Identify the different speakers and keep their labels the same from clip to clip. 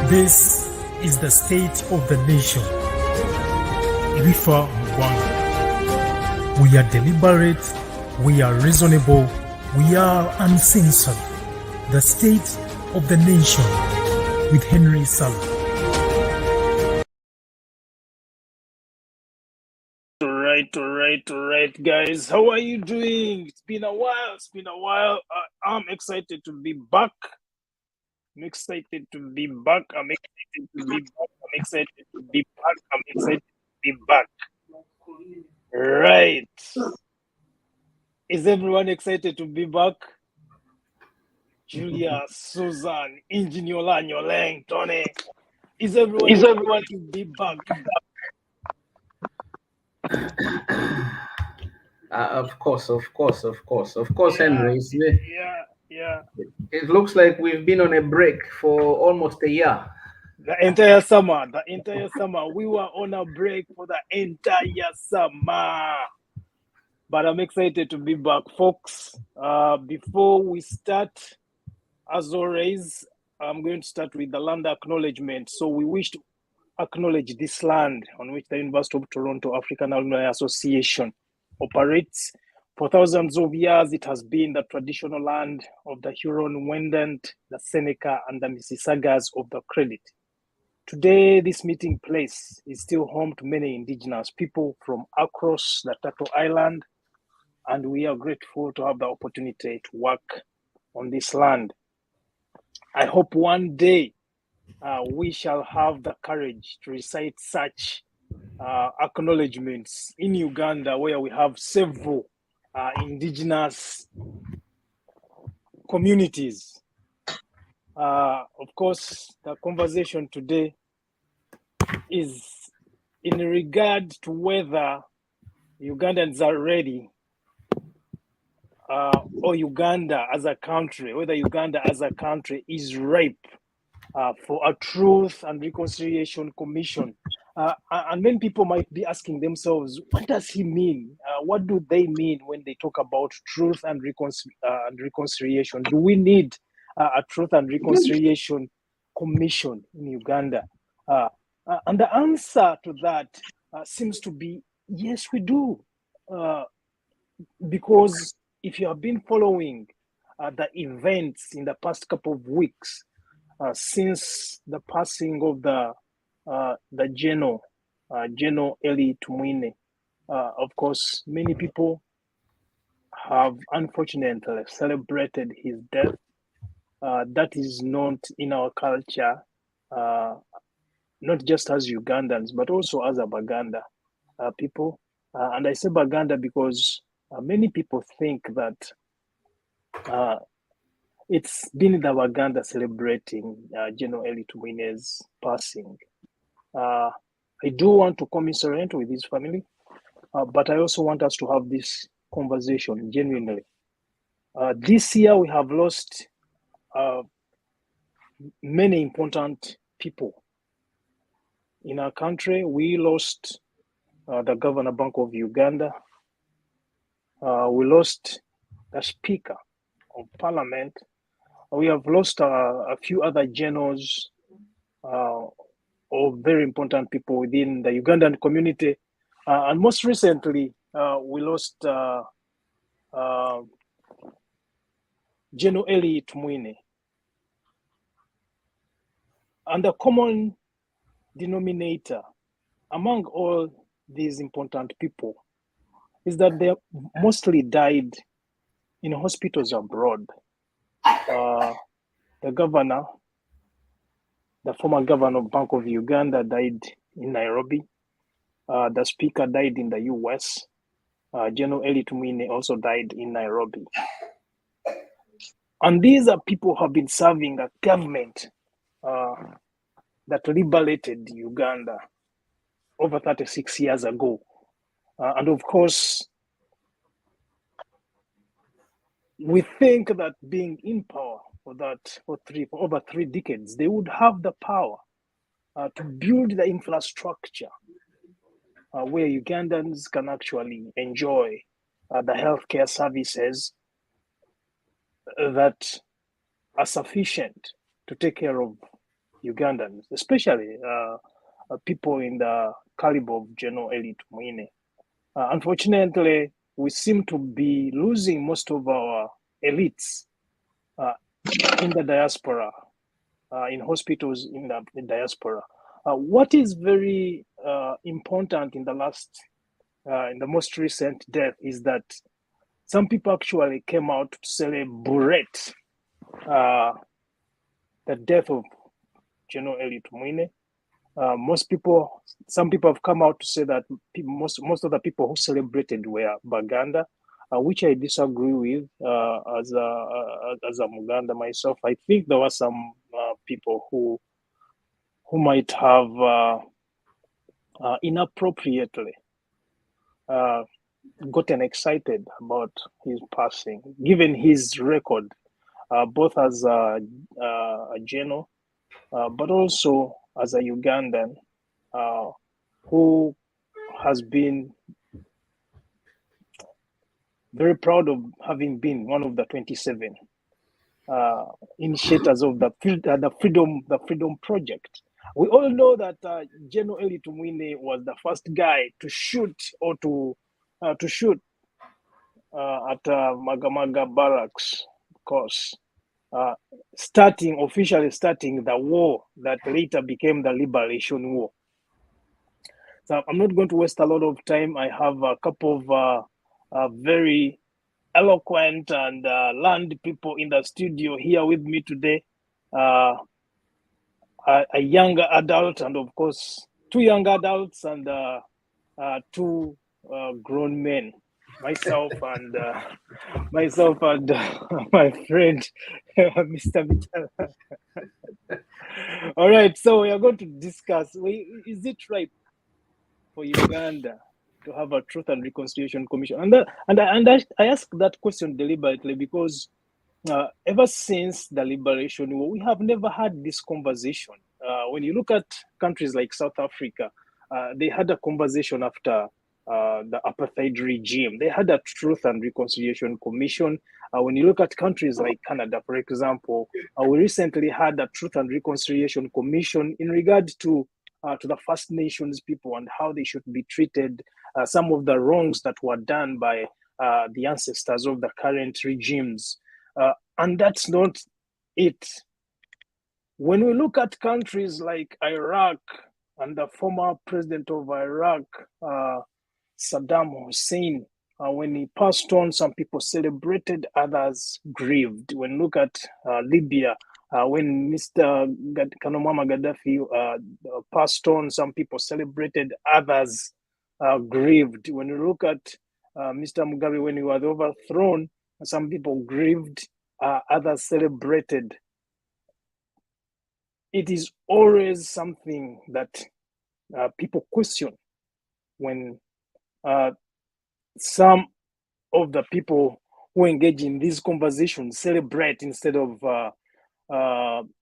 Speaker 1: This is the state of the nation. Irifa Mugwanga. We are deliberate, we are reasonable, we are uncensored. The state of the nation with Henry Salah. All right, guys. How are you doing? It's been a while. I'm excited to be back. I'm excited to be back. Right. Is everyone excited to be back? Julia, Susan, Engineer Nyoleng, Tony. Is everyone excited to be back?
Speaker 2: Of course, Henry.
Speaker 1: Yeah.
Speaker 2: It looks like we've been on a break for almost a year.
Speaker 1: The entire summer. We were on a break for the entire summer. But I'm excited to be back, folks. Before we start, as always, I'm going to start with the land acknowledgement. So we wish to acknowledge this land on which the University of Toronto African Alumni Association operates. For thousands of years, it has been the traditional land of the Huron-Wendat, the Seneca, and the Mississaugas of the Credit. Today, this meeting place is still home to many Indigenous people from across the Turtle Island, and we are grateful to have the opportunity to work on this land. I hope one day we shall have the courage to recite such acknowledgements in Uganda, where we have several Indigenous communities. Of course, the conversation today is in regard to whether Ugandans are ready, or Uganda as a country, whether Uganda as a country is ripe for a Truth and Reconciliation Commission. And many people might be asking themselves, what does he mean? What do they mean when they talk about Truth and Reconciliation? Do we need a Truth and Reconciliation Commission in Uganda? And the answer to that seems to be, yes, we do. Because if you have been following the events in the past couple of weeks, since the passing of the General Eli Tumwine, of course, many people have unfortunately celebrated his death. That is not in our culture, not just as Ugandans, but also as a Baganda people. And I say Baganda because many people think that it's been the Baganda celebrating General Eli Tumwine's passing. I do want to commiserate with his family, but I also want us to have this conversation genuinely. This year we have lost many important people in our country. We lost the Governor Bank of Uganda. We lost the Speaker of Parliament. We have lost a few other generals or very important people within the Ugandan community. And most recently, we lost General Eli Tumwine. And the common denominator among all these important people is that they mostly died in hospitals abroad. The governor, the former governor of Bank of Uganda, died in Nairobi. The speaker died in the US. General Eli Tumwine also died in Nairobi. And these are people who have been serving a government that liberated Uganda over 36 years ago. And of course, we think that being in power for over 3 decades, they would have the power to build the infrastructure where Ugandans can actually enjoy the healthcare services that are sufficient to take care of Ugandans, especially people in the caliber of General Eli Tumwine. Unfortunately, we seem to be losing most of our elites uh, in the diaspora, in hospitals in the diaspora. What is very important in the most recent death is that some people actually came out to celebrate uh, the death of General Eli Tumwine. Some people have come out to say that most of the people who celebrated were Baganda, which I disagree with as a Muganda myself. I think there were some people who might have inappropriately gotten excited about his passing, given his record, both as a general, but also as a Ugandan who has been very proud of having been one of the 27 initiators of the Freedom Project. We all know that General Eli Tumwine was the first guy to shoot at Magamaga Barracks, of course, officially starting the war that later became the Liberation War. So I'm not going to waste a lot of time. I have a couple of very eloquent and learned people in the studio here with me today. A younger adult, and of course, two young adults and two grown men. Myself and my friend, Mr. Mitchell. All right, so we are going to discuss: is it right for Uganda to have a Truth and Reconciliation Commission? And I ask that question deliberately because ever since the Liberation War, we have never had this conversation. When you look at countries like South Africa, they had a conversation after the apartheid regime. They had a Truth and Reconciliation Commission. When you look at countries like Canada, for example, we recently had a Truth and Reconciliation Commission in regard to the First Nations people and how they should be treated, some of the wrongs that were done by the ancestors of the current regimes. And that's not it. When we look at countries like Iraq and the former president of Iraq, Saddam Hussein, when he passed on, some people celebrated, others grieved. When you look at Libya, when Mr. Kanomama Gaddafi passed on, some people celebrated, others grieved. When you look at Mr. Mugabe, when he was overthrown, some people grieved, others celebrated. It is always something that people question when some of the people who engage in these conversations celebrate instead of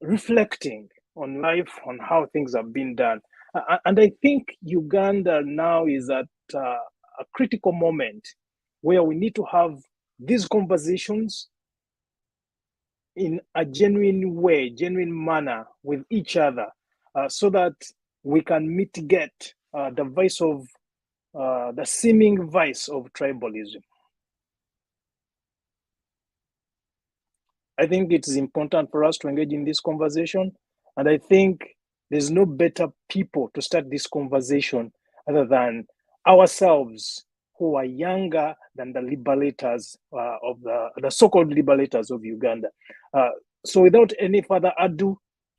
Speaker 1: reflecting on life, on how things have been done. And I think Uganda now is at a critical moment where we need to have these conversations in a genuine way, genuine manner with each other, so that we can mitigate the seeming vice of tribalism. I think it is important for us to engage in this conversation, and I think there's no better people to start this conversation other than ourselves, who are younger than the liberators of the so-called liberators of Uganda. So without any further ado,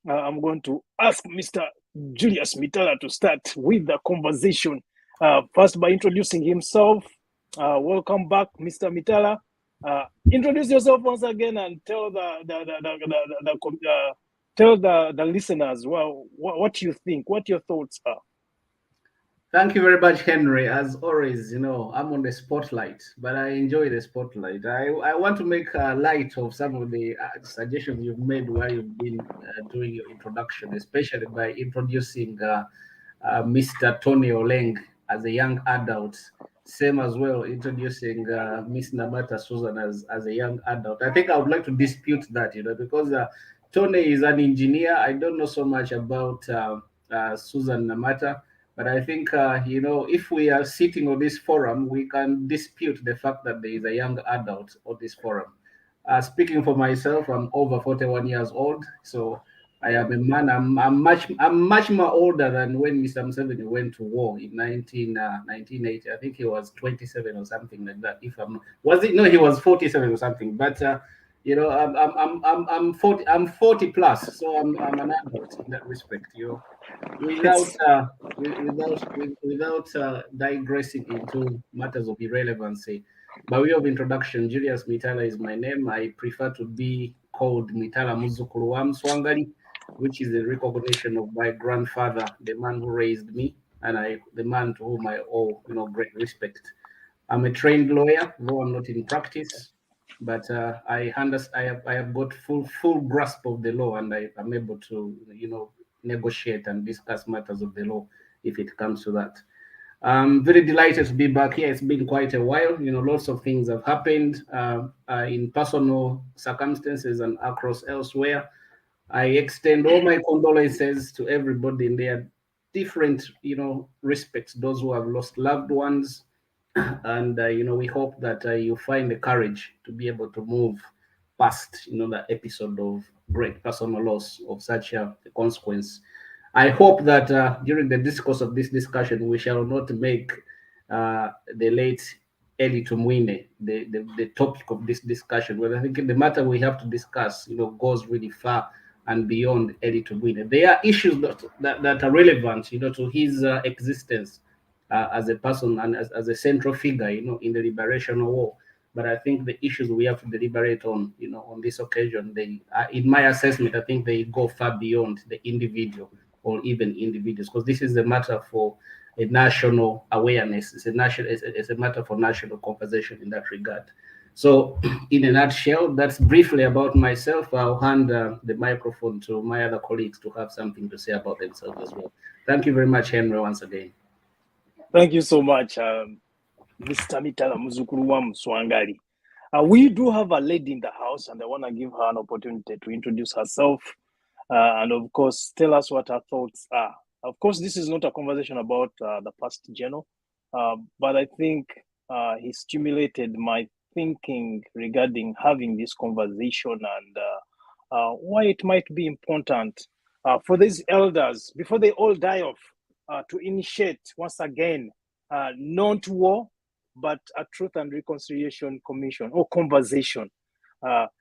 Speaker 1: I'm going to ask Mr. Julius Mitala to start with the conversation, first by introducing himself. Welcome back, Mr. Mitala. Introduce yourself once again and tell the listeners what you think, what your thoughts are.
Speaker 2: Thank you very much, Henry. As always, I'm on the spotlight, but I enjoy the spotlight. I want to make light of some of the suggestions you've made while you've been doing your introduction, especially by introducing Mr. Tony Oleng as a young adult. Same as well, introducing Miss Namata Susan as a young adult. I think I would like to dispute that, because Tony is an engineer. I don't know so much about Susan Namata, but I think if we are sitting on this forum, we can dispute the fact that there is a young adult on this forum. Speaking for myself, I'm over 41 years old, so I am a man. I'm much more older than when Mr. Museveni went to war in 1980. I think he was 27 or something like that. If I'm was it no, he was 47 or something. But I'm 40. I'm 40 plus, so I'm an adult in that respect. Without
Speaker 1: It's
Speaker 2: digressing into matters of irrelevancy. By way of introduction, Julius Mitala is my name. I prefer to be called Mitala Muzukuru wa Mswangali, which is a recognition of my grandfather, the man who raised me, and the man to whom I owe great respect. I'm a trained lawyer, though I'm not in practice, but I have got full grasp of the law, and I am able to negotiate and discuss matters of the law if it comes to that. I'm very delighted to be back here. It's been quite a while. Lots of things have happened in personal circumstances and across elsewhere. I extend all my condolences to everybody in their different, respects, those who have lost loved ones, and we hope that you find the courage to be able to move past that episode of great personal loss of such a consequence. I hope that during the discourse of this discussion we shall not make the late Eli Tumwine the topic of this discussion. Well, I think the matter we have to discuss goes really far and beyond Eli Tumwine. There are issues that are relevant to his existence as a person and as a central figure, in the liberation war. But I think the issues we have to deliberate on, on this occasion, in my assessment, I think they go far beyond the individual or even individuals, because this is a matter for a national awareness. It's a matter for national conversation in that regard. So, in a nutshell, that's briefly about myself. I'll hand the microphone to my other colleagues to have something to say about themselves as well. Thank you very much, Henry, once again.
Speaker 1: Thank you so much, Mr. Mitala Muzukuru wa Mswangali. We do have a lady in the house, and I want to give her an opportunity to introduce herself and, of course, tell us what her thoughts are. Of course, this is not a conversation about the past journal, but I think he stimulated my thinking regarding having this conversation and why it might be important for these elders, before they all die off, to initiate once again not war, but a Truth and Reconciliation Commission or conversation.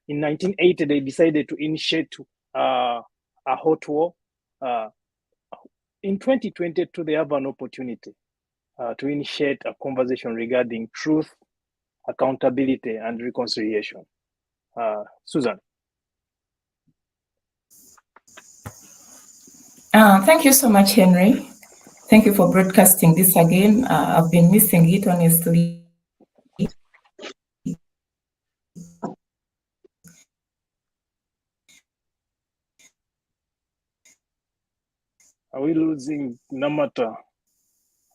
Speaker 1: In 1980, they decided to initiate a hot war. In 2022, they have an opportunity to initiate a conversation regarding truth, accountability, and reconciliation. Susan.
Speaker 3: Thank you so much, Henry. Thank you for broadcasting this again. I've been missing it, honestly.
Speaker 1: Are we losing Namata?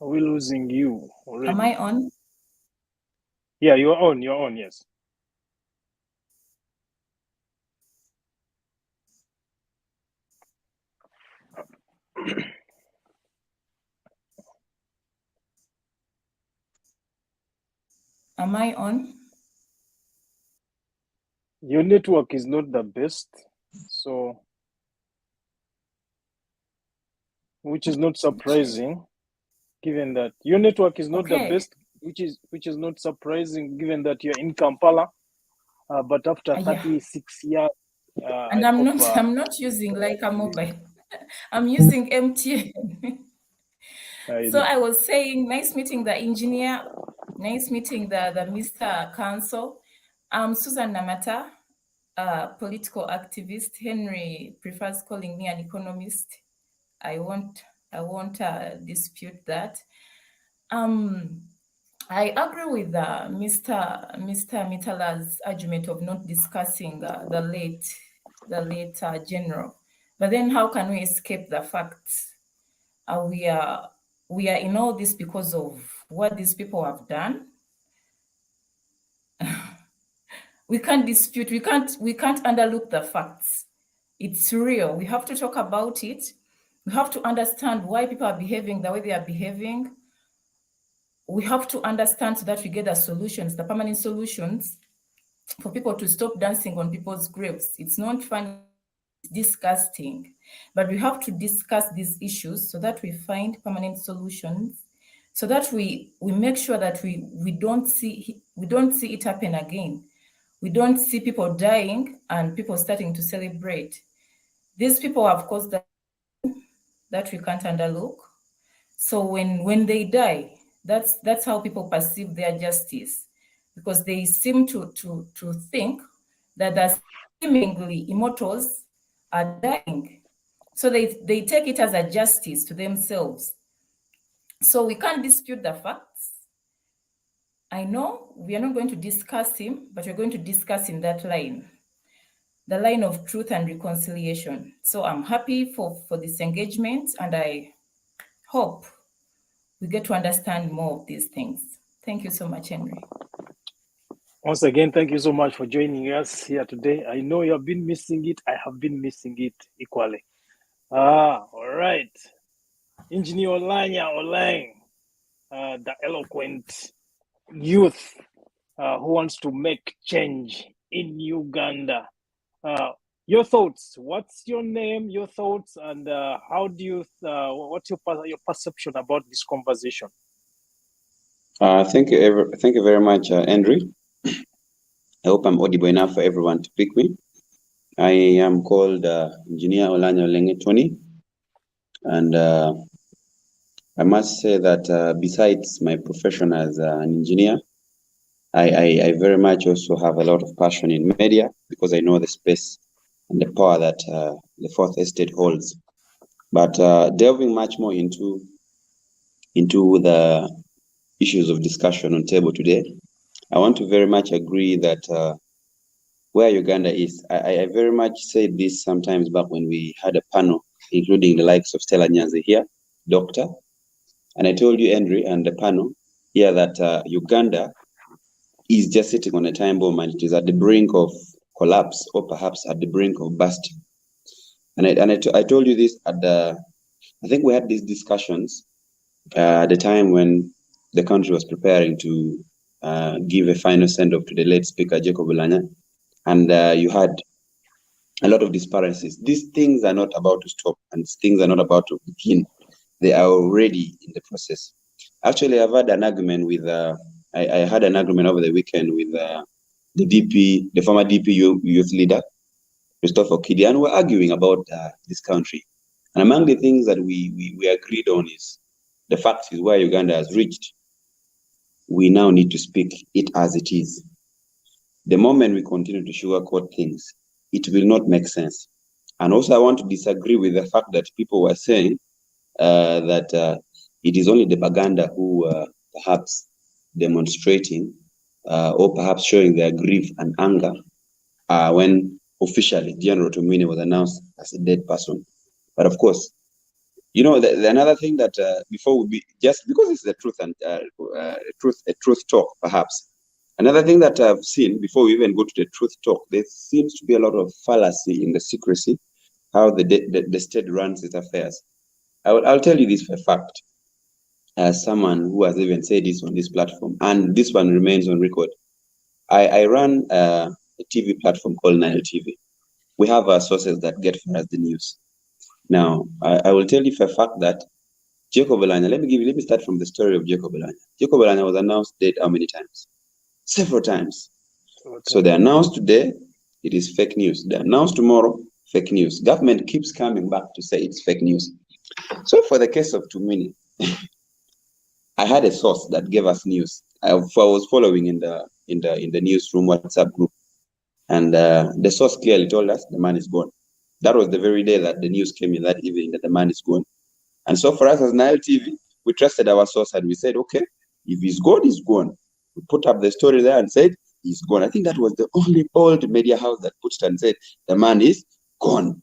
Speaker 1: Are we losing you already?
Speaker 3: Am I on?
Speaker 1: Yeah, you're on. You're on, yes.
Speaker 3: Am I on?
Speaker 1: Your network is not the best, so which is not surprising, given that your network is not the best, which is not surprising, given that you're in Kampala. But after 36 years,
Speaker 3: and I'm not using like a mobile. I'm using MTN. So I was saying, nice meeting the engineer, nice meeting the Mr. Council. I'm Susan Namata, a political activist. Henry prefers calling me an economist. I won't dispute that. I agree with Mr. Mitala's argument of not discussing the late general. But then how can we escape the facts? We are in all this because of what these people have done. We can't dispute, we can't underlook the facts. It's real. We have to talk about it. We have to understand why people are behaving the way they are behaving. We have to understand so that we get the solutions, the permanent solutions for people to stop dancing on people's graves. It's not funny, it's disgusting, but we have to discuss these issues so that we find permanent solutions, so that we make sure that we don't see it happen again. We don't see people dying and people starting to celebrate. These people have caused that we can't underlook. So when they die, that's how people perceive their justice, because they seem to think that the seemingly immortals are dying. So they take it as a justice to themselves. So we can't dispute the facts. I know we are not going to discuss him, but we're going to discuss in that line, the line of truth and reconciliation. So I'm happy for this engagement, and I hope we get to understand more of these things. Thank you so much, Henry.
Speaker 1: Once again, thank you so much for joining us here today. I know you have been missing it. I have been missing it equally. All right. Engineer Olang, the eloquent youth who wants to make change in Uganda. Your thoughts? What's your name? Your thoughts, and how do you? What's your perception about this conversation?
Speaker 4: Thank you very much, Andrew. I hope I'm audible enough for everyone to pick me. I am called Engineer Olanya Olenge Tony, and I must say that besides my profession as an engineer, I very much also have a lot of passion in media, because I know the space and the power that the Fourth Estate holds. But delving much more into the issues of discussion on table today, I want to very much agree that where Uganda is, I very much said this sometimes back when we had a panel, including the likes of Stella Nyanzi here, doctor, and I told you, Andrew, and the panel here that Uganda is just sitting on a time bomb, and it is at the brink of collapse, or perhaps at the brink of bursting. And I told you this at I think we had these discussions at the time when the country was preparing to give a final send-off to the late Speaker Jacob Ulanya, and you had a lot of disparities. These things are not about to stop, and things are not about to begin. They are already in the process. Actually, I've had an argument with, I had an argument over the weekend with the former DP youth leader, Christopher Kidi, and we're arguing about this country. And among the things that we agreed on is the fact is where Uganda has reached. We now need to speak it as it is. The moment we continue to sugarcoat things, it will not make sense. And also, I want to disagree with the fact that people were saying that it is only the Baganda who perhaps demonstrating or perhaps showing their grief and anger when officially General Tumine was announced as a dead person. But of course, you know, the another thing that before we be, just because it's the truth and a truth talk, perhaps. Another thing that I've seen before we even go to the truth talk, there seems to be a lot of fallacy in the secrecy, how the state runs its affairs. I'll tell you this for a fact, as someone who has even said this on this platform, and this one remains on record. I run a TV platform called Nile TV. We have our sources that get for us the news. Now, I will tell you for a fact that Jacob Elanya, let me start from the story of Jacob Elanya. Jacob Elanya was announced dead how many times? Several times. Okay. So they announced today, it is fake news. They announced tomorrow, fake news. Government keeps coming back to say it's fake news. So for the case of Tumini, I had a source that gave us news. I was following in the newsroom WhatsApp group, and the source clearly told us the man is gone. That was the very day that the news came in that evening that the man is gone. And so for us as Nile TV, we trusted our source and we said, okay, if he's gone, he's gone. We put up the story there and said, he's gone. I think that was the only old media house that put it and said, the man is gone.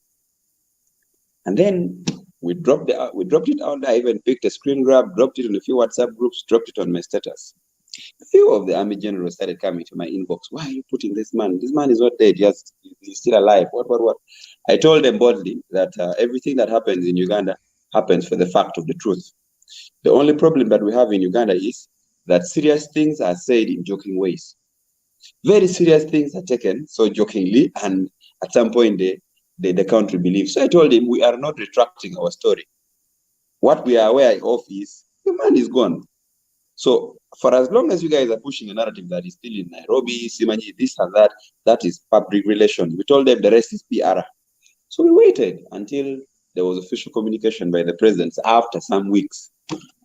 Speaker 4: And then we dropped it out there. I even picked a screen grab, dropped it on a few WhatsApp groups, dropped it on my status. A few of the army generals started coming to my inbox. Why are you putting this man? This man is not dead. He's still alive. What? I told them boldly that everything that happens in Uganda happens for the fact of the truth. The only problem that we have in Uganda is that serious things are said in joking ways. Very serious things are taken so jokingly, and at some point the country believes. So I told him we are not retracting our story. What we are aware of is the man is gone. So for as long as you guys are pushing a narrative that is still in Nairobi, Simanyi, this and that, that is public relations. We told them the rest is PR. So we waited until there was official communication by the presidents after some weeks.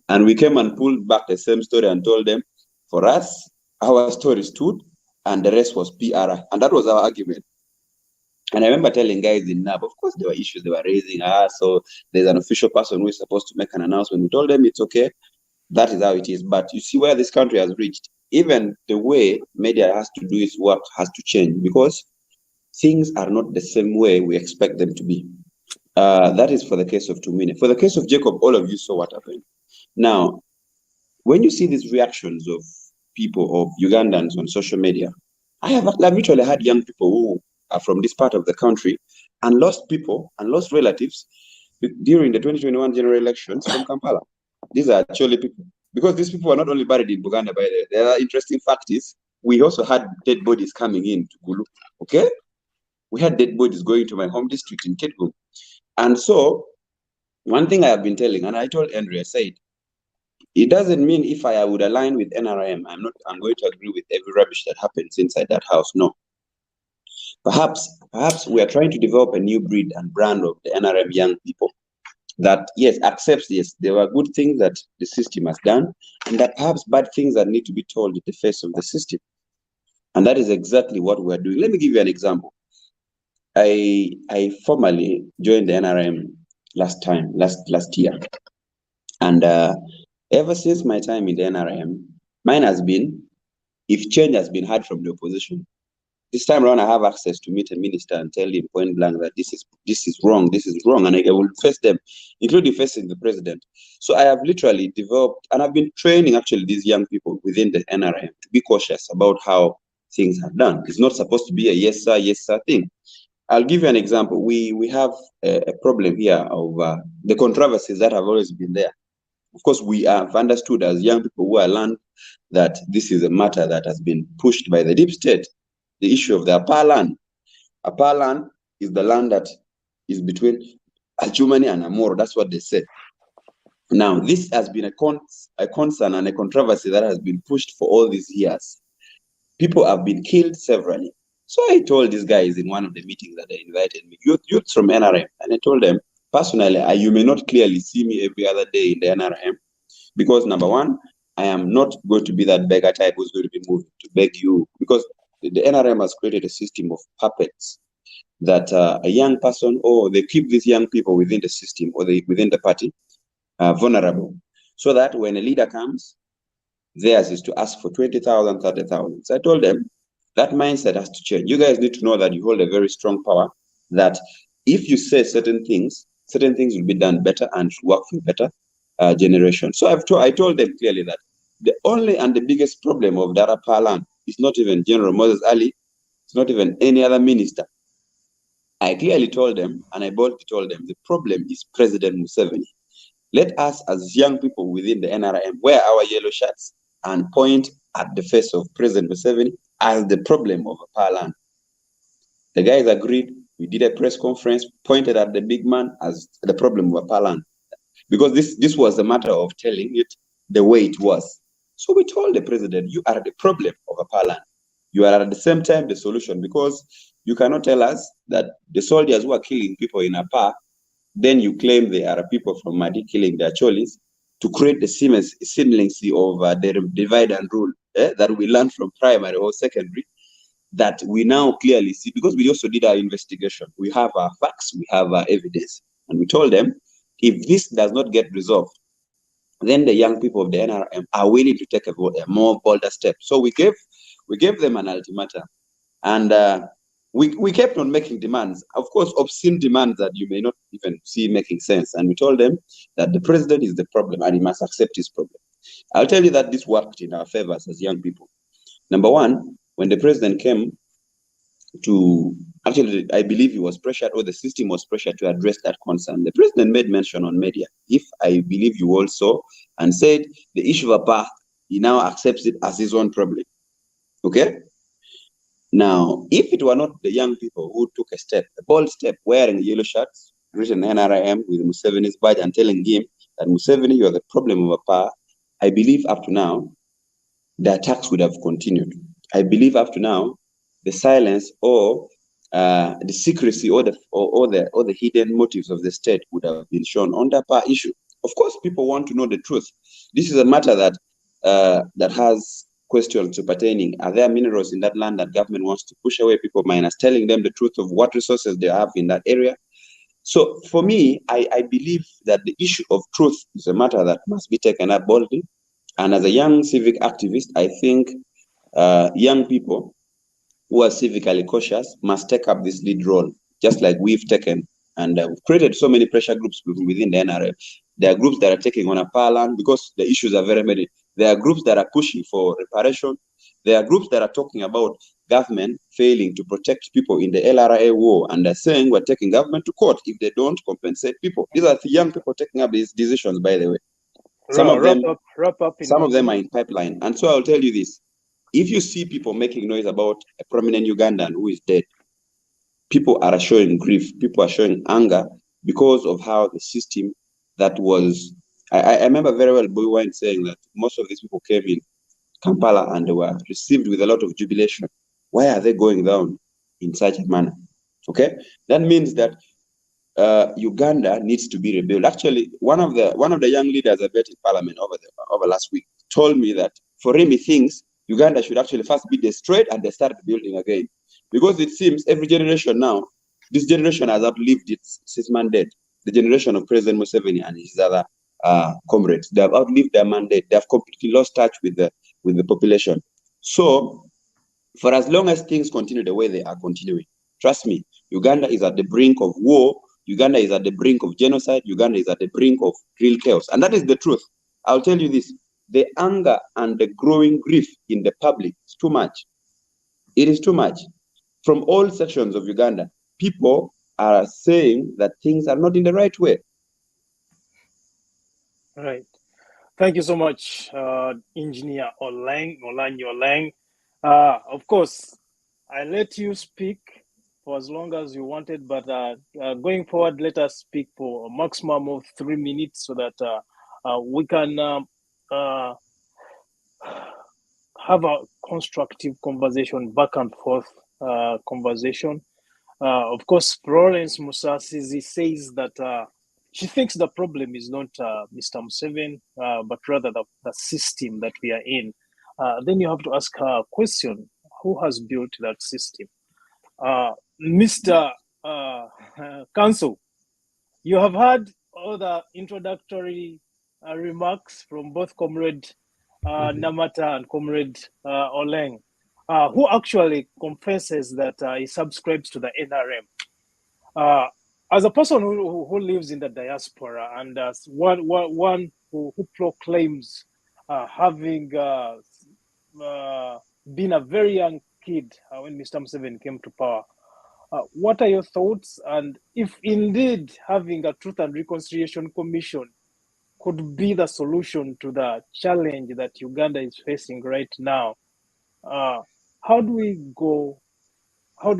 Speaker 4: And we came and pulled back the same story and told them, for us, our story stood and the rest was PR. And that was our argument. And I remember telling guys in NAB, of course, there were issues they were raising. So there's an official person who is supposed to make an announcement. We told them it's okay. That is how it is. But you see where this country has reached. Even the way media has to do its work has to change, because things are not the same way we expect them to be. That is for the case of Tumine. For the case of Jacob, all of you saw what happened. Now, when you see these reactions of people, of Ugandans on social media, I've literally had young people who are from this part of the country and lost people and lost relatives during the 2021 general elections from Kampala. These are actually people, because these people are not only buried in Buganda, by the other interesting fact is we also had dead bodies coming in to Gulu. Okay, we had dead bodies going to my home district in Kitgum. And so one thing I have been telling, and I told Andrew, I said, it doesn't mean if I would align with NRM, I'm going to agree with every rubbish that happens inside that house. No. Perhaps we are trying to develop a new breed and brand of the NRM young people that, yes, accepts, yes, there were good things that the system has done, and that perhaps bad things that need to be told in the face of the system. And that is exactly what we're doing. Let me give you an example. I formally joined the NRM last year. And ever since my time in the NRM, mine has been, if change has been had from the opposition, this time around I have access to meet a minister and tell him point blank that this is wrong, and I will face them, including facing the president. So I have literally developed, and I've been training actually these young people within the NRM to be cautious about how things are done. It's not supposed to be a yes sir thing. I'll give you an example. We have a problem here of the controversies that have always been there. Of course, we have understood as young people who are learned that this is a matter that has been pushed by the deep state. The issue of the Upper land. Upper land is the land that is between Achumani and Amoro. That's what they say. Now, this has been a concern and a controversy that has been pushed for all these years. People have been killed severally. So I told these guys in one of the meetings that they invited me, youth from NRM, and I told them, personally, you may not clearly see me every other day in the NRM, because number one, I am not going to be that beggar type who's going to be moved to beg you, because the NRM has created a system of puppets that a young person, or they keep these young people within the system or within the party vulnerable, so that when a leader comes, theirs is to ask for 20,000, 30,000. So I told them that mindset has to change. You guys need to know that you hold a very strong power, that if you say certain things will be done better and work for better generation. So I told them clearly that the only and the biggest problem of Dara Palan is not even General Moses Ali, it's not even any other minister. I clearly told them, and I boldly told them, the problem is President Museveni. Let us, as young people within the NRM, wear our yellow shirts and point at the face of President Museveni as the problem of Palan. The guys agreed. We did a press conference, pointed at the big man as the problem of Palan, because this was a matter of telling it the way it was. So we told the president, you are the problem of Palan. You are at the same time the solution, because you cannot tell us that the soldiers who are killing people in Apa, then you claim they are people from Madi killing their cholis, to create the similarity of the divide and rule that we learned from primary or secondary, that we now clearly see, because we also did our investigation. We have our facts, we have our evidence. And we told them, if this does not get resolved, then the young people of the NRM are willing to take a more bolder step. So we gave them an ultimatum. And we kept on making demands, of course, obscene demands that you may not even see making sense. And we told them that the president is the problem and he must accept his problem. I'll tell you that this worked in our favors as young people. Number one, when the president came, to actually, I believe he was pressured, or the system was pressured to address that concern. The president made mention on media, if I believe you also, and said the issue of apartheid, he now accepts it as his own problem. Okay? Now, if it were not the young people who took a bold step, wearing yellow shirts, written NRIM with Museveni's badge, and telling him that Museveni, you are the problem of apartheid, I believe up to now, the attacks would have continued. I believe up to now, the silence or the secrecy or the hidden motives of the state would have been shown on the power issue. Of course, people want to know the truth. This is a matter that that has questions pertaining: are there minerals in that land that government wants to push away people, minus telling them the truth of what resources they have in that area? So for me, I believe that the issue of truth is a matter that must be taken up boldly. And as a young civic activist, I think young people who are civically cautious must take up this lead role, just like we've taken and created so many pressure groups within the NRM. There are groups that are taking on a power land because the issues are very many. There are groups that are pushing for reparation. There are groups that are talking about government failing to protect people in the LRA war, and they're saying we're taking government to court if they don't compensate people. These are the young people taking up these decisions, by the way. Some of them are in pipeline. And so I'll tell you this. If you see people making noise about a prominent Ugandan who is dead, people are showing grief, people are showing anger because of how the system that was. I remember very well Boy Wine saying that most of these people came in Kampala and they were received with a lot of jubilation. Why are they going down in such a manner? Okay, that means that Uganda needs to be rebuilt. Actually, one of the young leaders I met in Parliament over last week told me that for him, he thinks Uganda should actually first be destroyed and they start building again, because it seems every generation now, this generation has outlived its mandate. The generation of President Museveni and his other comrades, they have outlived their mandate. They have completely lost touch with the population. So, for as long as things continue the way they are continuing, trust me, Uganda is at the brink of war. Uganda is at the brink of genocide. Uganda is at the brink of real chaos. And that is the truth. I'll tell you this. The anger and the growing grief in the public is too much. It is too much. From all sections of Uganda, people are saying that things are not in the right way.
Speaker 1: Right. Thank you so much, Engineer Olanyi Oleng. Of course, I let you speak for as long as you wanted, but going forward, let us speak for a maximum of 3 minutes so that we can have a constructive conversation, back and forth conversation. Of course, Florence Musasizi says that she thinks the problem is not Mr. Museveni, but rather the system that we are in. Then you have to ask her a question: who has built that system? Mr. Council, you have heard all the introductory remarks from both Comrade Namata and Comrade Oleng, who actually confesses that he subscribes to the NRM. As a person who lives in the diaspora and as one who proclaims having been a very young kid when Mr. Museveni came to power, what are your thoughts? And if indeed having a Truth and Reconciliation Commission could be the solution to the challenge that Uganda is facing right now, how do we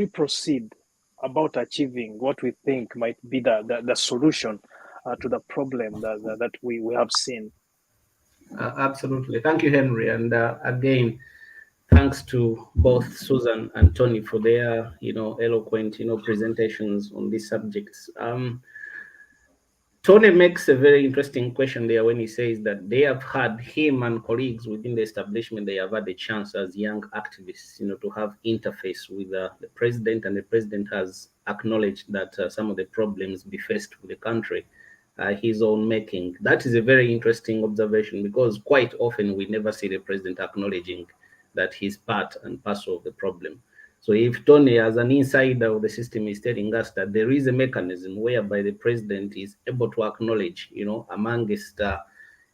Speaker 1: proceed about achieving what we think might be the solution to the problem that we have seen?
Speaker 2: Absolutely. Thank you, Henry. And again, thanks to both Susan and Tony for their, eloquent, presentations on these subjects. Tony makes a very interesting question there when he says that they have had him and colleagues within the establishment, they have had the chance as young activists, to have interface with the president, and the president has acknowledged that some of the problems befaced with the country are his own making. That is a very interesting observation, because quite often we never see the president acknowledging that he's part and parcel of the problem. So if Tony, as an insider of the system, is telling us that there is a mechanism whereby the president is able to acknowledge, amongst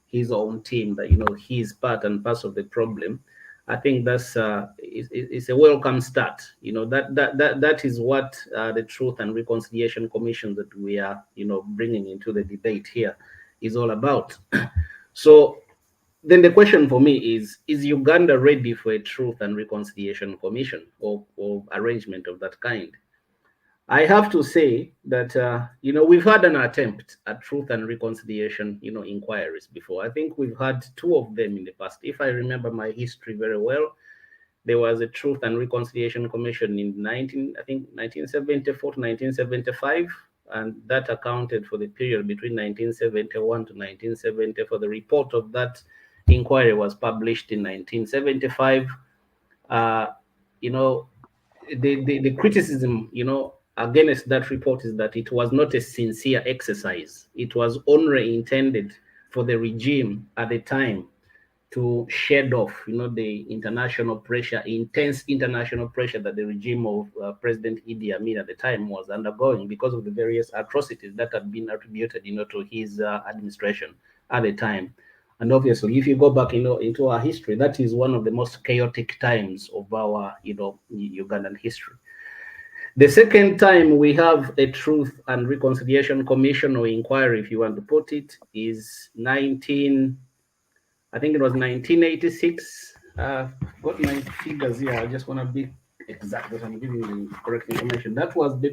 Speaker 2: his own team that, he is part and parcel of the problem, I think that's it's a welcome start. You know, that is what the Truth and Reconciliation Commission that we are, you know, bringing into the debate here is all about. So then the question for me is Uganda ready for a Truth and Reconciliation Commission or arrangement of that kind? I have to say that, you know, we've had an attempt at Truth and Reconciliation, you know, inquiries before. I think we've had two of them in the past. If I remember my history very well, there was a Truth and Reconciliation Commission in 1974 to 1975, and that accounted for the period between 1971 to 1970. For the report of that inquiry was published in 1975. You know, the criticism, you know, against that report is that it was not a sincere exercise. It was only intended for the regime at the time to shed off, you know, the international pressure, intense international pressure that the regime of President Idi Amin at the time was undergoing because of the various atrocities that had been attributed, you know, to his administration at the time. And obviously, if you go back, you know, into our history, that is one of the most chaotic times of our, you know, Ugandan history. The second time we have a Truth and Reconciliation Commission or inquiry, if you want to put it, is I think it was 1986. I've got my figures here. I just want to be exact that I'm giving you the correct information. That was the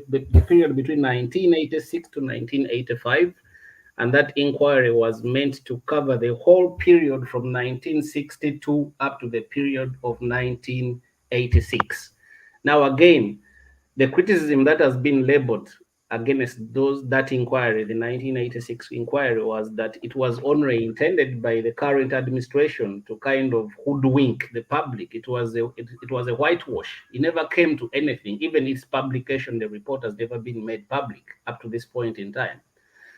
Speaker 2: period between 1986 to 1985. And that inquiry was meant to cover the whole period from 1962 up to the period of 1986. Now, again, the criticism that has been labeled against that inquiry, the 1986 inquiry, was that it was only intended by the current administration to kind of hoodwink the public. It was a whitewash. It never came to anything. Even its publication, the report has never been made public up to this point in time.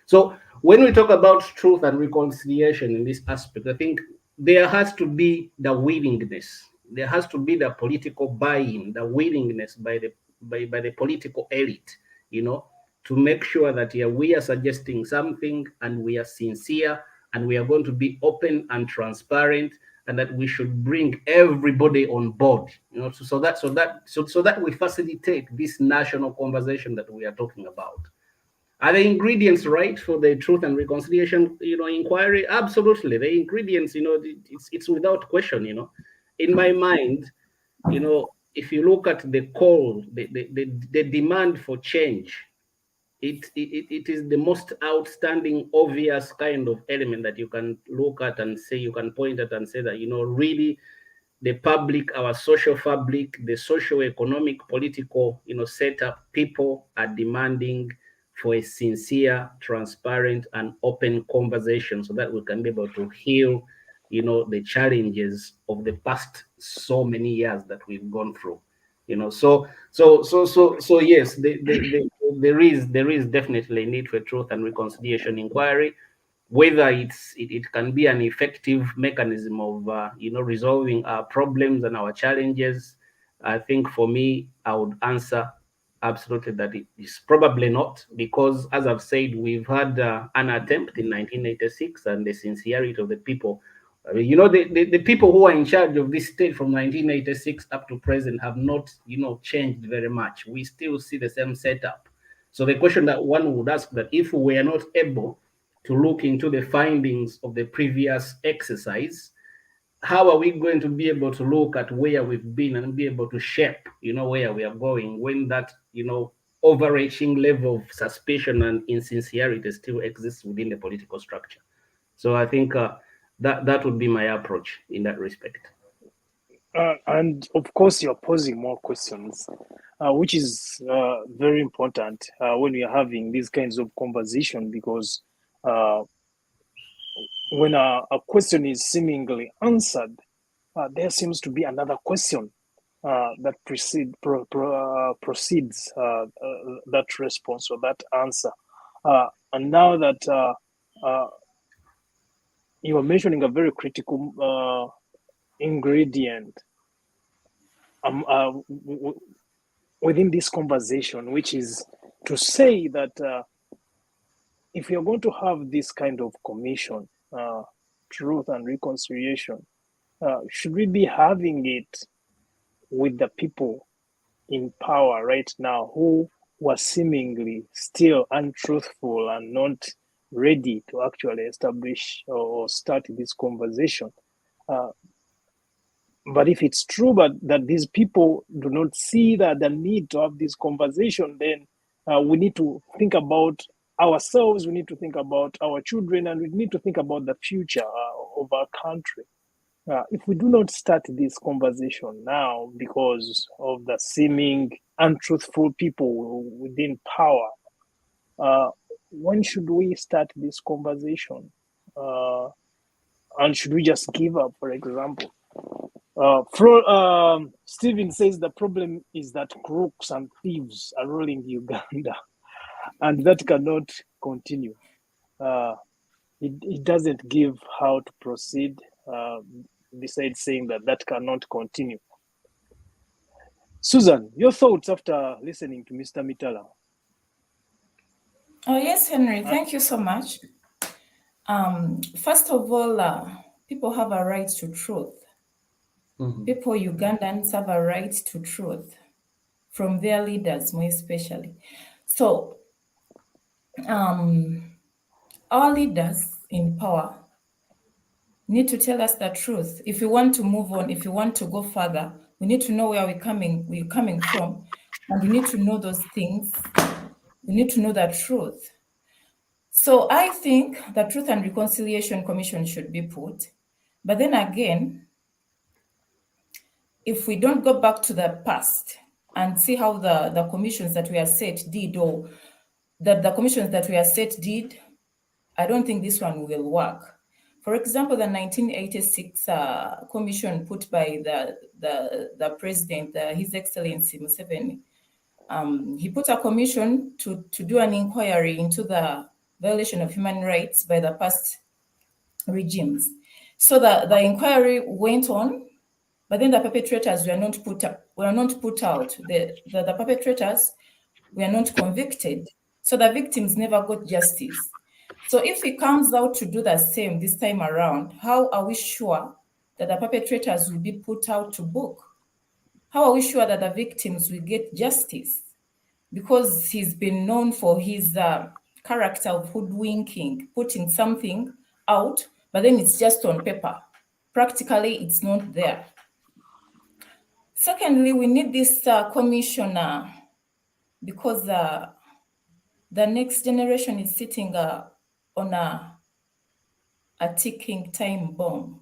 Speaker 2: So when we talk about truth and reconciliation in this aspect, I think there has to be the willingness. There has to be the political buy-in, the willingness by the political elite, you know, to make sure that we are suggesting something and we are sincere and we are going to be open and transparent, and that we should bring everybody on board, you know, so that we facilitate this national conversation that we are talking about. Are the ingredients right for the Truth and Reconciliation, you know, inquiry? Absolutely. The ingredients, you know, it's without question, you know. In my mind, you know, if you look at the call, the demand for change, it is the most outstanding, obvious kind of element that you can look at and say, you can point at and say that, you know, really the public, our social fabric, the socio-economic, political, you know, setup, people are demanding for a sincere, transparent, and open conversation so that we can be able to heal, you know, the challenges of the past so many years that we've gone through. You know, so yes, there is definitely a need for Truth and Reconciliation inquiry. Whether it can be an effective mechanism of you know, resolving our problems and our challenges, I think for me, I would answer absolutely that it is probably not, because as I've said, we've had an attempt in 1986, and the sincerity of the people, you know, the people who are in charge of this state from 1986 up to present have not, you know, changed very much. We still see the same setup. So the question that one would ask, that if we are not able to look into the findings of the previous exercise, how are we going to be able to look at where we've been and be able to shape, you know, where we are going, when that, you know, overreaching level of suspicion and insincerity still exists within the political structure? So I think that would be my approach in that respect.
Speaker 1: And of course, you're posing more questions, which is very important when we are having these kinds of conversation, because when a question is seemingly answered, there seems to be another question that precedes that response or that answer. And now that you are mentioning a very critical ingredient within this conversation, which is to say that if you're going to have this kind of commission, Truth and Reconciliation, should we be having it with the people in power right now who were seemingly still untruthful and not ready to actually establish or start this conversation? But if it's true that these people do not see that the need to have this conversation, then we need to think about ourselves, we need to think about our children, and we need to think about the future of our country. If we do not start this conversation now because of the seeming untruthful people within power, when should we start this conversation? And should we just give up, for example? Stephen says the problem is that crooks and thieves are ruling Uganda, and that cannot continue. It doesn't give how to proceed, besides saying that cannot continue. Susan, your thoughts after listening to Mr. Mitala?
Speaker 3: Oh, yes, Henry, thank you so much. First of all, people have a right to truth. People, Ugandans, have a right to truth from their leaders, more especially. So, our leaders in power need to tell us the truth. If we want to move on, if we want to go further, we need to know where we're coming from, and we need to know those things. We need to know the truth. So I think the Truth and Reconciliation Commission should be put. But then again, if we don't go back to the past and see how the commissions that we are set did, or that the commissions that we are set did, I don't think this one will work. For example, the 1986 commission put by the president, His Excellency Museveni, he put a commission to do an inquiry into the violation of human rights by the past regimes. So the inquiry went on, but then the perpetrators were not put out. The perpetrators were not convicted. So the victims never got justice. So if he comes out to do the same this time around, how are we sure that the perpetrators will be put out to book? How are we sure that the victims will get justice? Because he's been known for his character of hoodwinking, putting something out, but then it's just on paper. Practically, it's not there. Secondly, we need this commissioner because the next generation is sitting on a ticking time bomb.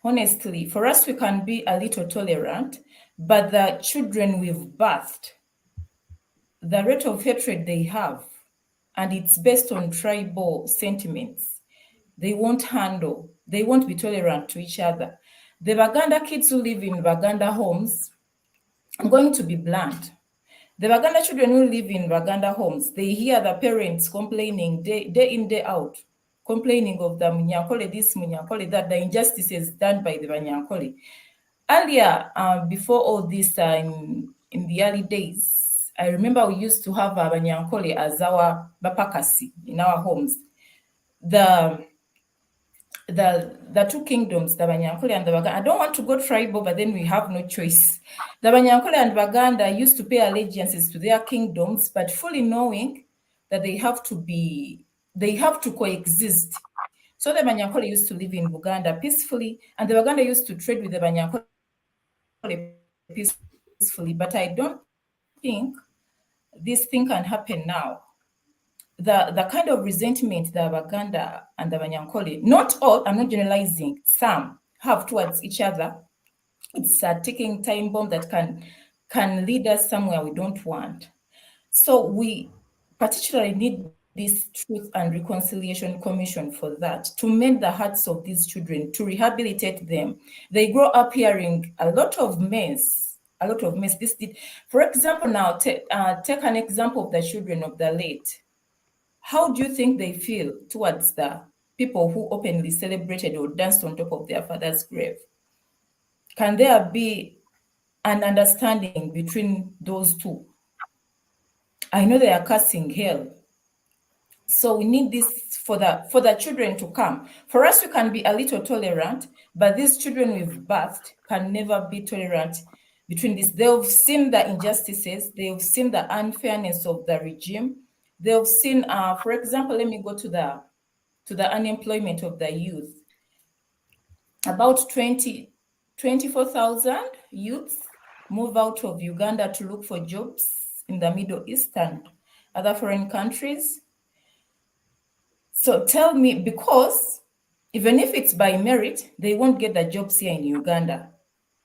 Speaker 3: Honestly, for us, we can be a little tolerant, but the children we've birthed, the rate of hatred they have, and it's based on tribal sentiments, they won't handle, they won't be tolerant to each other. The Baganda kids who live in Baganda homes, I'm going to be blunt. The Baganda children who live in Baganda homes, they hear the parents complaining day in, day out, complaining of the Munyankole this, Munyankole that, the injustices done by the Munyankole. Earlier, before all this, in the early days, I remember we used to have Banyankole as our bapakasi in our homes. The two kingdoms, the Banyankole and the Baganda. I don't want to go tribal, but then we have no choice. The Banyankole and Baganda used to pay allegiances to their kingdoms, but fully knowing that they have to coexist. So the Banyankole used to live in Uganda peacefully, and the Baganda used to trade with the Banyankole peacefully. But I don't think this thing can happen now. The kind of resentment the Baganda and the Banyankole, not all, I'm not generalizing, some have towards each other, it's a ticking time bomb that can lead us somewhere we don't want. So we particularly need this Truth and Reconciliation Commission for that, to mend the hearts of these children, to rehabilitate them. They grow up hearing a lot of mess. For example, now take an example of the children of the late. How do you think they feel towards the people who openly celebrated or danced on top of their father's grave? Can there be an understanding between those two? I know they are cursing hell So we need this for the children to come. For us, we can be a little tolerant, but these children we've birthed can never be tolerant between this. They've seen the injustices, they've seen the unfairness of the regime. They've seen, for example, let me go to the unemployment of the youth. About 24,000 youths move out of Uganda to look for jobs in the Middle East and other foreign countries. So tell me, because even if it's by merit, they won't get the jobs here in Uganda.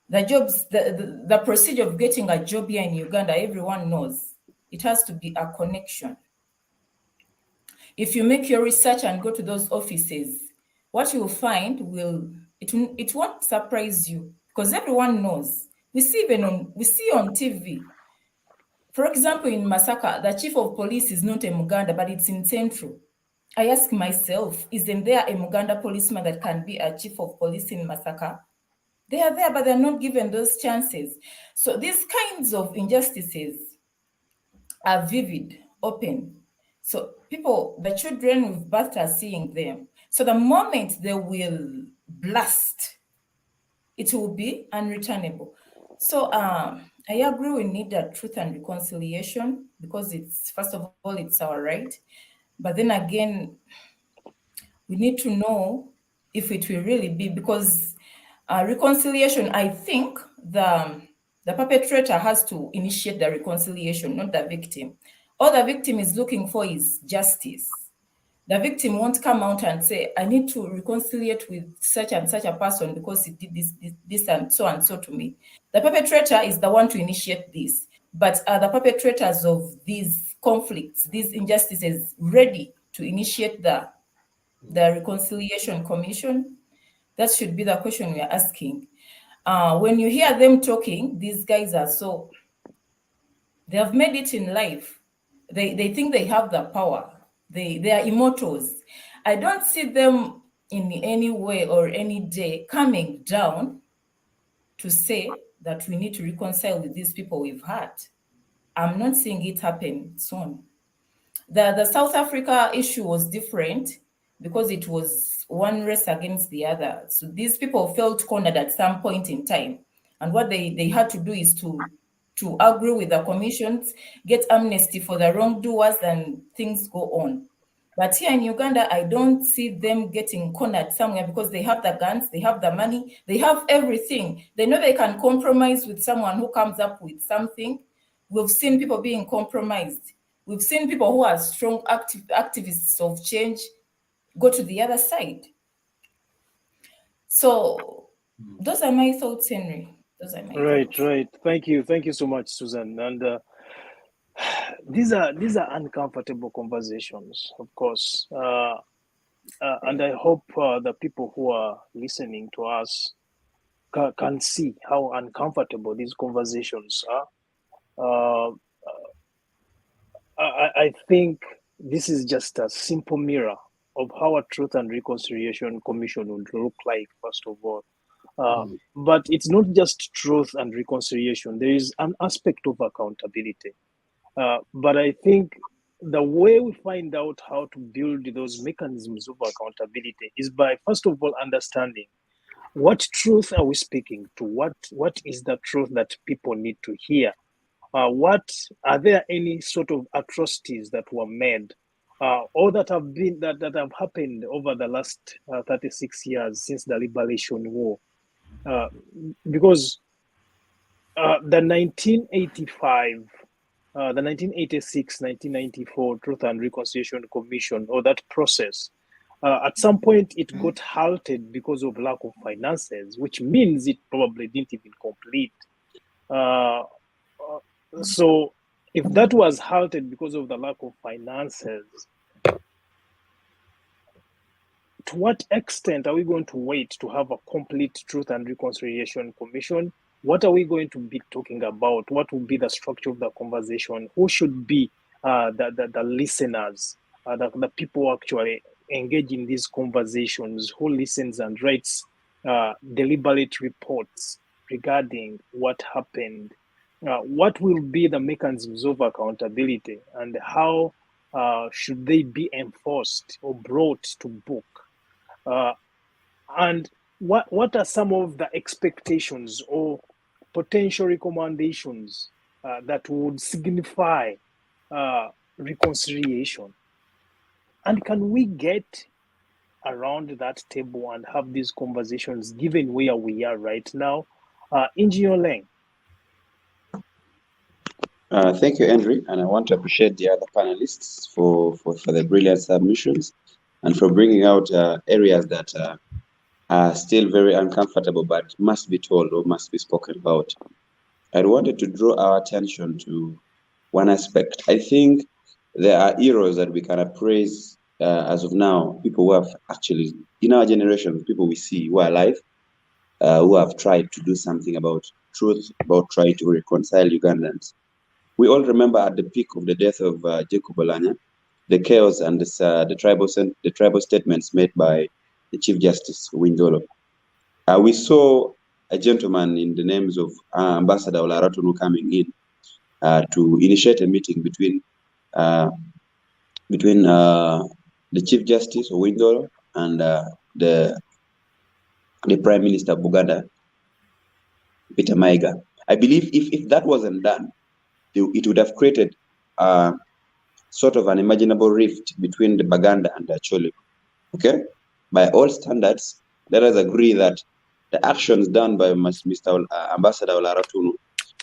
Speaker 3: The jobs, the procedure of getting a job here in Uganda, everyone knows. It has to be a connection. If you make your research and go to those offices, what you'll find it won't surprise you, because everyone knows. We see on TV. For example, in Masaka, the chief of police is not a Muganda, but it's in Central. I ask myself, isn't there a Muganda policeman that can be a chief of police in Masaka? They are there, but they're not given those chances. So these kinds of injustices are vivid, open. So the children with birth are seeing them. So the moment they will blast, it will be unreturnable. So I agree we need that truth and reconciliation, because first of all, it's our right. But then again, we need to know if it will really be, because reconciliation, I think the perpetrator has to initiate the reconciliation, not the victim. All the victim is looking for is justice. The victim won't come out and say, I need to reconciliate with such and such a person because he did this and so to me. The perpetrator is the one to initiate this. But are the perpetrators of these conflicts, these injustices, ready to initiate the reconciliation commission? That should be the question we are asking. When you hear them talking, these guys are they have made it in life. They think they have the power. They are immortals. I don't see them in any way or any day coming down to say that we need to reconcile with these people we've had. I'm not seeing it happen soon. The South Africa issue was different because it was one race against the other. So these people felt cornered at some point in time. And what they had to do is to agree with the commissions, get amnesty for the wrongdoers, and things go on. But here in Uganda, I don't see them getting cornered somewhere because they have the guns, they have the money, they have everything. They know they can compromise with someone who comes up with something. We've seen people being compromised. We've seen people who are strong activists of change go to the other side. So those are my thoughts, Henry. Those are my thoughts.
Speaker 1: Right. Thank you so much, Susan. And these are uncomfortable conversations, of course. And I hope the people who are listening to us can see how uncomfortable these conversations are. I think this is just a simple mirror of how a Truth and Reconciliation Commission would look like, first of all. But it's not just truth and reconciliation. There is an aspect of accountability. But I think the way we find out how to build those mechanisms of accountability is by, first of all, understanding what truth are we speaking to? What is the truth that people need to hear? What are there any sort of atrocities that were made or that have happened over the last 36 years since the Liberation War? Because the 1985, the 1986, 1994 Truth and Reconciliation Commission, or that process, at some point it got halted because of lack of finances, which means it probably didn't even complete. So if that was halted because of the lack of finances, to what extent are we going to wait to have a complete Truth and Reconciliation Commission? What are we going to be talking about? What will be the structure of the conversation? Who should be the listeners, the people who actually engage in these conversations? Who listens and writes deliberate reports regarding what happened? What will be the mechanisms of accountability, and how should they be enforced or brought to book? And what are some of the expectations or potential recommendations that would signify reconciliation? And can we get around that table and have these conversations given where we are right now? Engineer Leng.
Speaker 4: Thank you, Henry, and I want to appreciate the other panelists for the brilliant submissions and for bringing out areas that are still very uncomfortable but must be told or must be spoken about. I wanted to draw our attention to one aspect. I think there are heroes that we can appraise as of now, people who have actually, in our generation, people we see who are alive, who have tried to do something about truth, about trying to reconcile Ugandans. We all remember at the peak of the death of Jacob Olanya, the chaos and the tribal statements made by the Chief Justice Windolo. We saw a gentleman in the names of Ambassador Olaratunu coming in to initiate a meeting between the Chief Justice Windolo and the Prime Minister of Uganda, Peter Maiga. I believe if that wasn't done, it would have created sort of an imaginable rift between the Baganda and the Acholi. Okay? By all standards, let us agree that the actions done by Mr. Ambassador Olaratunu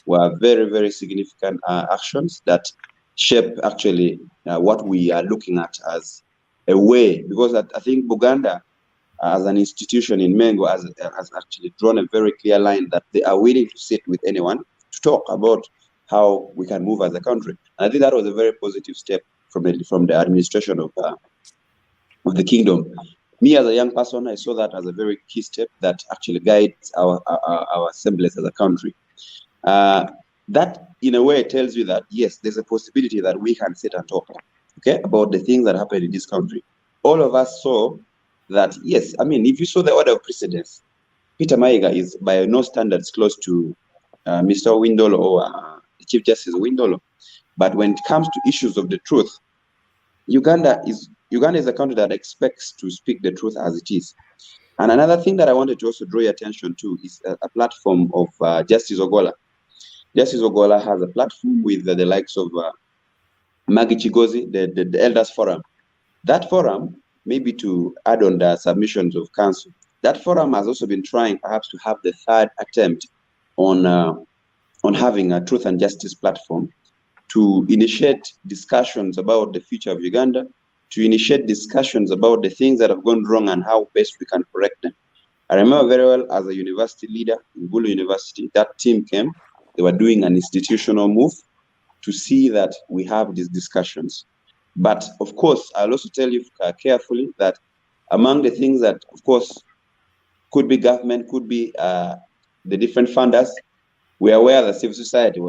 Speaker 4: were very, very significant actions that shape actually what we are looking at as a way, because I think Buganda as an institution in Mengo has actually drawn a very clear line that they are willing to sit with anyone to talk about how we can move as a country. And I think that was a very positive step from the administration of the kingdom. Me as a young person, I saw that as a very key step that actually guides our assemblies as a country. That in a way tells you that yes, there's a possibility that we can sit and talk, okay, about the things that happen in this country. All of us saw that yes, I mean, if you saw the order of precedence, Peter Maiga is by no standards close to Mr. Windolo or Chief Justice Windolo. But when it comes to issues of the truth, Uganda is a country that expects to speak the truth as it is. And another thing that I wanted to also draw your attention to is a platform of Justice Ogola. Justice Ogola has a platform with the likes of Maggie Chigozi, the Elders Forum. That forum, maybe to add on the submissions of council, that forum has also been trying perhaps to have the third attempt on having a truth and justice platform to initiate discussions about the future of Uganda, to initiate discussions about the things that have gone wrong and how best we can correct them. I remember very well as a university leader in Bulu University, that team came, they were doing an institutional move to see that we have these discussions. But of course, I'll also tell you carefully that among the things that, of course, could be government, could be the different funders, we are aware that civil society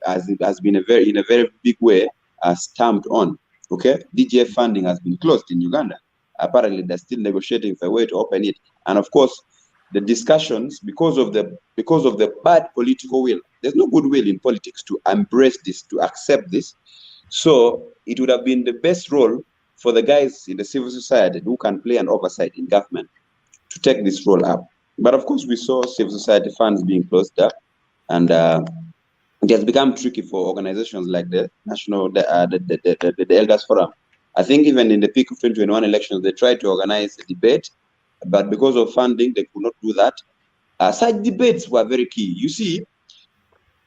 Speaker 4: has been in a very big way stamped on. Okay, DGF funding has been closed in Uganda. Apparently, they're still negotiating for a way to open it. And of course, the discussions, because of the bad political will, there's no goodwill in politics to embrace this, to accept this. So it would have been the best role for the guys in the civil society who can play an oversight in government to take this role up. But of course, we saw civil society funds being closed up, and it has become tricky for organizations like the Elders Forum. I think even in the peak of 2021 elections, they tried to organize a debate, but because of funding, they could not do that. Such debates were very key. You see,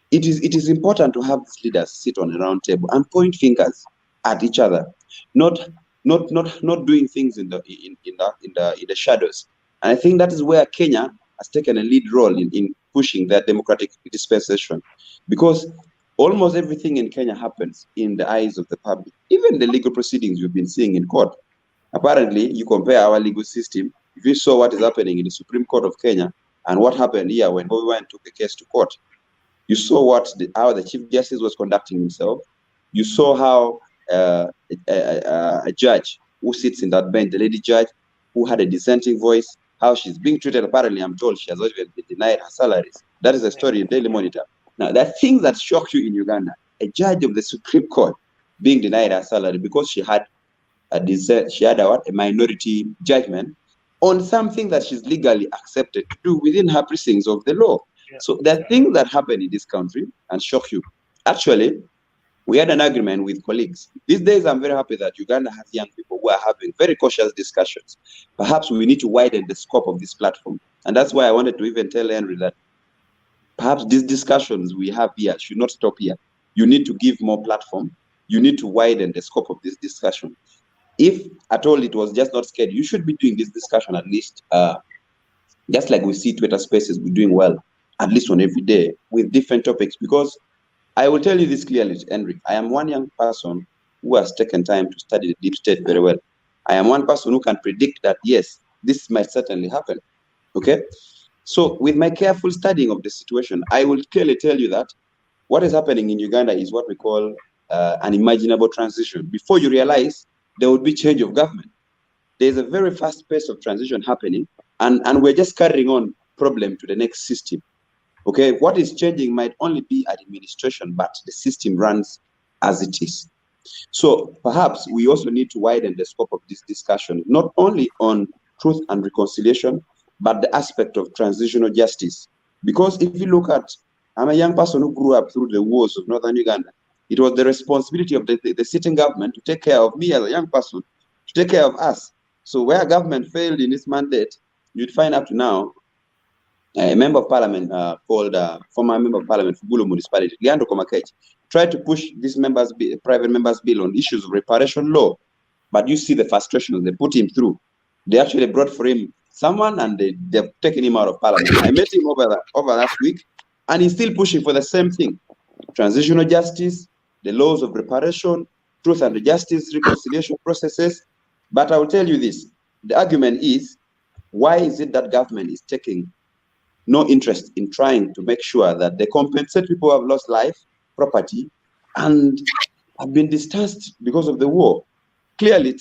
Speaker 4: it is important to have leaders sit on a round table and point fingers at each other, not doing things in the shadows. And I think that is where Kenya has taken a lead role in pushing that democratic dispensation, because almost everything in Kenya happens in the eyes of the public. Even the legal proceedings you've been seeing in court. Apparently, you compare our legal system. If you saw what is happening in the Supreme Court of Kenya and what happened here when Bobi Wine took the case to court, you saw how the Chief Justice was conducting himself. You saw how a judge who sits in that bench, the lady judge, who had a dissenting voice, how she's being treated. Apparently, I'm told she has already been denied her salaries. That is a story in Daily Monitor. Now, there are things that shock you in Uganda. A judge of the Supreme Court being denied her salary because she had a minority judgment on something that she's legally accepted to do within her precincts of the law. Yeah. So there are things that happen in this country and shock you. Actually, we had an agreement with colleagues. These days, I'm very happy that Uganda has young people who are having very cautious discussions. Perhaps we need to widen the scope of this platform. And that's why I wanted to even tell Henry that perhaps these discussions we have here should not stop here. You need to give more platform. You need to widen the scope of this discussion. If at all it was just not scared, you should be doing this discussion at least, just like we see Twitter Spaces, we're doing well, at least on every day with different topics. Because I will tell you this clearly, Henry, I am one young person who has taken time to study the deep state very well. I am one person who can predict that, yes, this might certainly happen, okay? So with my careful studying of the situation, I will clearly tell you that what is happening in Uganda is what we call an imaginable transition. Before you realize, there would be change of government. There's a very fast pace of transition happening, and we're just carrying on problem to the next system. Okay, what is changing might only be administration, but the system runs as it is. So perhaps we also need to widen the scope of this discussion, not only on truth and reconciliation, but the aspect of transitional justice. Because if you look at, I'm a young person who grew up through the wars of northern Uganda. It was the responsibility of the sitting government to take care of me as a young person, to take care of us. So where government failed in its mandate, you'd find up to now, a member of parliament former member of parliament for Gulu municipality, Leandro Komakech, tried to push this private members bill on issues of reparation law. But you see the frustrations they put him through. They actually brought for him someone and they've taken him out of parliament. I met him over last week and he's still pushing for the same thing. Transitional justice, the laws of reparation, truth and justice, reconciliation processes. But I will tell you this, the argument is, why is it that government is taking no interest in trying to make sure that they compensate people who have lost life, property, and have been distanced because of the war? Clearly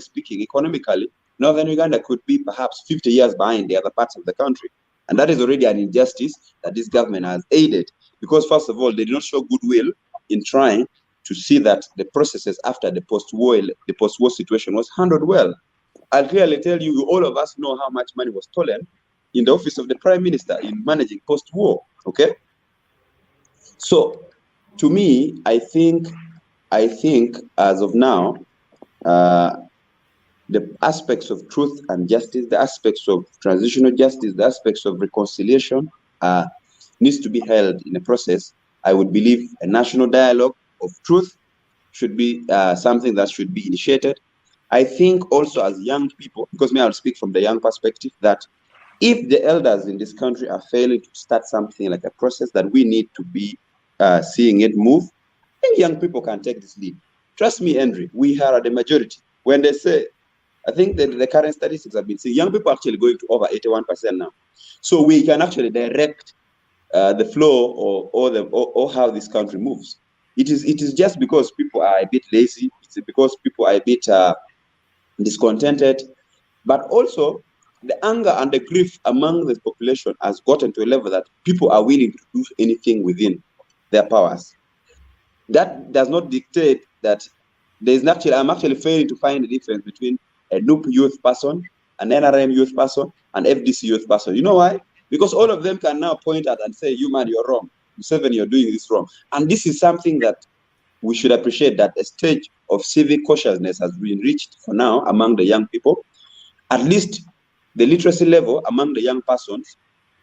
Speaker 4: speaking, economically, northern Uganda could be perhaps 50 years behind the other parts of the country. And that is already an injustice that this government has aided. Because first of all, they did not show goodwill in trying to see that the processes after the post-war situation was handled well. I'll clearly tell you, all of us know how much money was stolen in the office of the Prime Minister in managing post-war, okay? So, to me, I think as of now, the aspects of truth and justice, the aspects of transitional justice, the aspects of reconciliation needs to be held in a process. I would believe a national dialogue of truth should be something that should be initiated. I think also as young people, because I'll speak from the young perspective, that if the elders in this country are failing to start something like a process that we need to be seeing it move, then young people can take this lead. Trust me, Henry, we are the majority. When they say, I think that the current statistics have been saying young people are actually going to over 81% now. So we can actually direct the flow or how this country moves. It is just because people are a bit lazy. It's because people are a bit discontented, but also the anger and the grief among the population has gotten to a level that people are willing to do anything within their powers. That does not dictate that I'm actually failing to find the difference between a NUP youth person, an NRM youth person, an FDC youth person. You know why? Because all of them can now point at and say, you man, you're wrong. Museveni, you're doing this wrong. And this is something that we should appreciate, that a stage of civic consciousness has been reached for now among the young people. At least the literacy level among the young persons,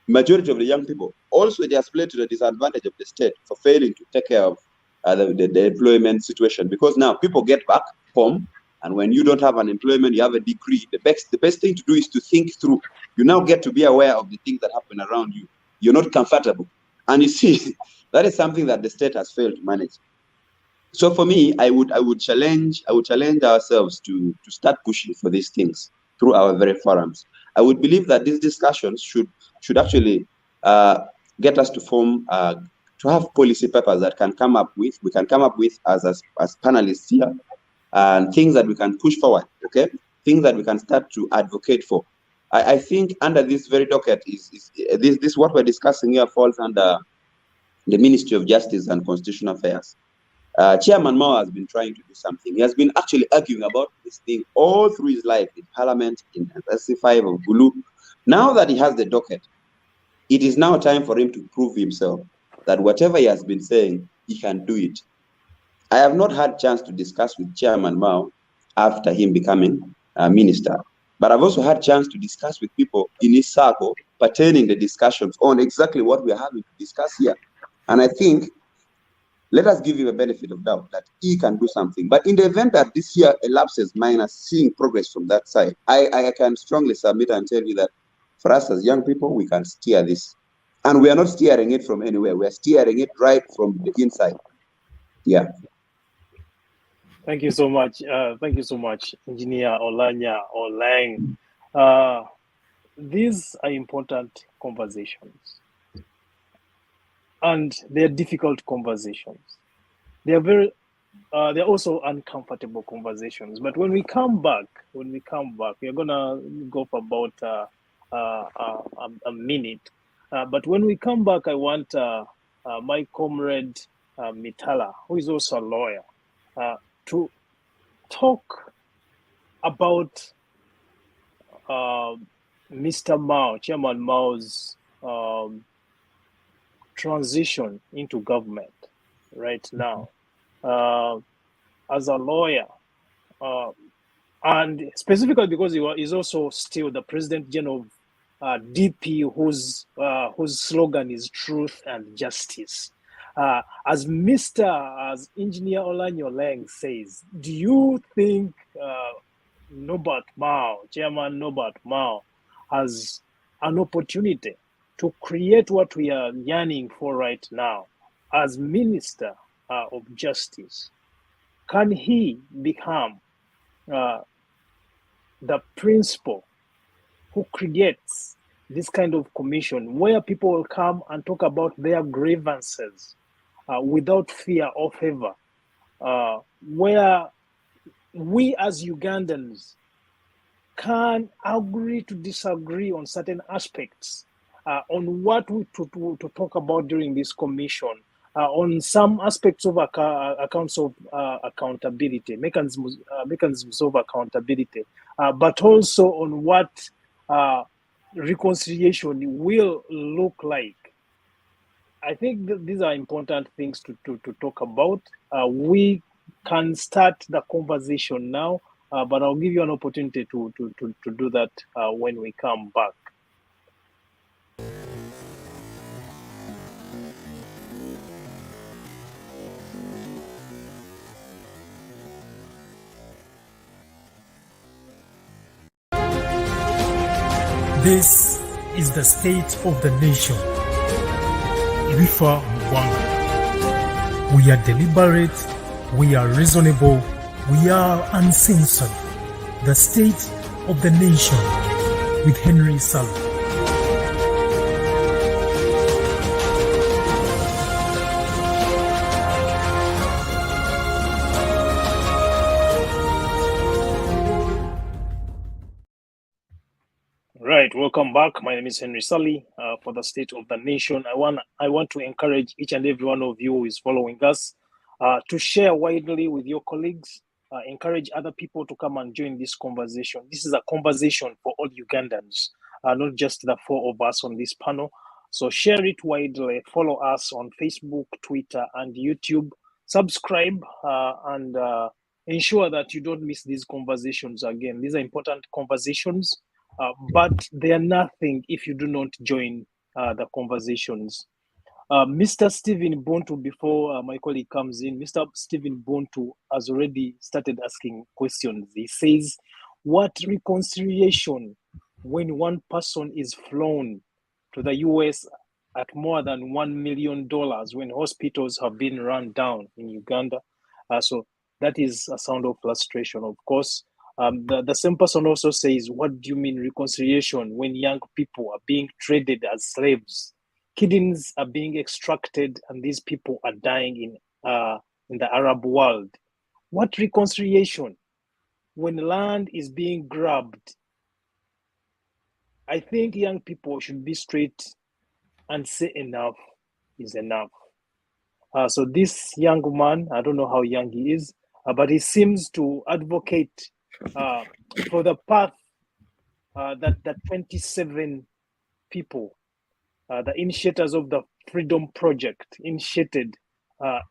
Speaker 4: majority of the young people, also they are played to the disadvantage of the state for failing to take care of the employment situation. Because now people get back home, and when you don't have an employment, you have a degree. The best thing to do is to think through. You now get to be aware of the things that happen around you. You're not comfortable. And you see, that is something that the state has failed to manage. So for me, I would challenge ourselves to start pushing for these things through our very forums. I would believe that these discussions should actually get us to form to have policy papers that we can come up with as panelists here, and things that we can push forward, okay? Things that we can start to advocate for. I think under this very docket is what we're discussing here falls under the Ministry of Justice and Constitutional Affairs. Chairman Mao has been trying to do something. He has been actually arguing about this thing all through his life in Parliament, in SC5 of Bulu. Now that he has the docket, it is now time for him to prove himself that whatever he has been saying, he can do it. I have not had a chance to discuss with Chairman Mao after him becoming a minister, but I've also had a chance to discuss with people in his circle pertaining the discussions on exactly what we are having to discuss here. And I think let us give him a benefit of doubt that he can do something. But in the event that this year elapses minus seeing progress from that side, I can strongly submit and tell you that for us as young people, we can steer this. And we are not steering it from anywhere. We are steering it right from the inside. Yeah.
Speaker 1: Thank you so much. Thank you so much, Engineer Olanya Olang. These are important conversations. And they're difficult conversations. They're also uncomfortable conversations. But when we come back, we're gonna go for about a minute. But when we come back, I want my comrade Mitala, who is also a lawyer, to talk about Mr. Mao, Chairman Mao's transition into government right now. As a lawyer, and specifically because he's also still the President General of DP, whose slogan is truth and justice. As Engineer Olanyo Leng says, do you think Norbert Mao, Chairman Norbert Mao, has an opportunity to create what we are yearning for right now as Minister of Justice? Can he become the principal who creates this kind of commission where people will come and talk about their grievances without fear or favor, where we as Ugandans can agree to disagree on certain aspects, on what to talk about during this commission, on some aspects of accounts of accountability, mechanisms of accountability, but also on what reconciliation will look like. I think these are important things to talk about. We can start the conversation now, but I'll give you an opportunity to do that when we come back.
Speaker 5: This is the state of the nation. Rifa Mwanga. We are deliberate, we are reasonable, we are uncensored. The state of the nation with Henry Sully.
Speaker 1: Right, welcome back. My name is Henry Sully for the State of the Nation. I want to encourage each and every one of you who is following us to share widely with your colleagues. Encourage other people to come and join this conversation. This is a conversation for all Ugandans, not just the four of us on this panel. So share it widely. Follow us on Facebook, Twitter, and YouTube. Subscribe and ensure that you don't miss these conversations again. These are important conversations. But they are nothing if you do not join the conversations. Mr. Stephen Bontu, before my colleague comes in, Mr. Stephen Bontu has already started asking questions. He says, what reconciliation when one person is flown to the US at more than $1 million when hospitals have been run down in Uganda? So that is a sound of frustration, of course. The same person also says, what do you mean reconciliation when young people are being traded as slaves? Kidneys are being extracted and these people are dying in the Arab world. What reconciliation when land is being grabbed? I think young people should be straight and say enough is enough. So this young man, I don't know how young he is, but he seems to advocate for the path that 27 people, the initiators of the Freedom Project, initiated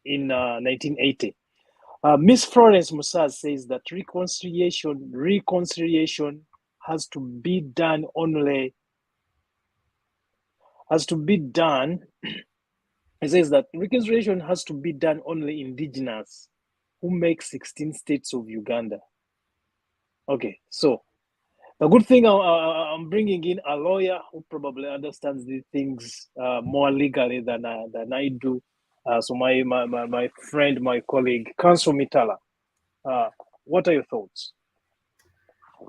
Speaker 1: in 1980. Miss Florence Musaz says that reconciliation has to be done only. It says that reconciliation has to be done only indigenous, who make 16 states of Uganda. Okay, so the good thing I'm bringing in a lawyer who probably understands these things more legally than I do. So my friend, my colleague, Counsel Mitala. What are your thoughts?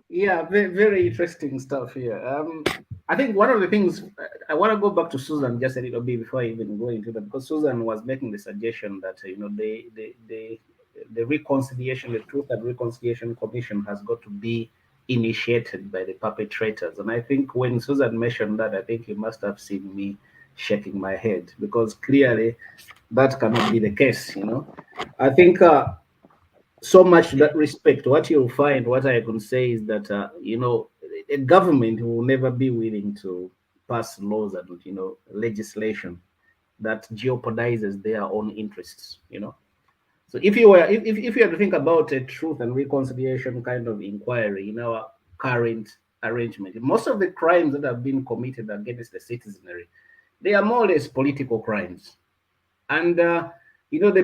Speaker 2: Yeah, very, very interesting stuff here. I think one of the things I want to go back to Susan just a little bit before I even go into that, because Susan was making the suggestion that the reconciliation, the Truth and Reconciliation Commission has got to be initiated by the perpetrators. And I think when Susan mentioned that, I think he must have seen me shaking my head, because clearly that cannot be the case. I think so much to that respect, what you'll find, what I can say is that a government will never be willing to pass laws and legislation that jeopardizes their own interests. So if you were if you had to think about a truth and reconciliation kind of inquiry in our current arrangement, most of the crimes that have been committed against the citizenry, they are more or less political crimes. And the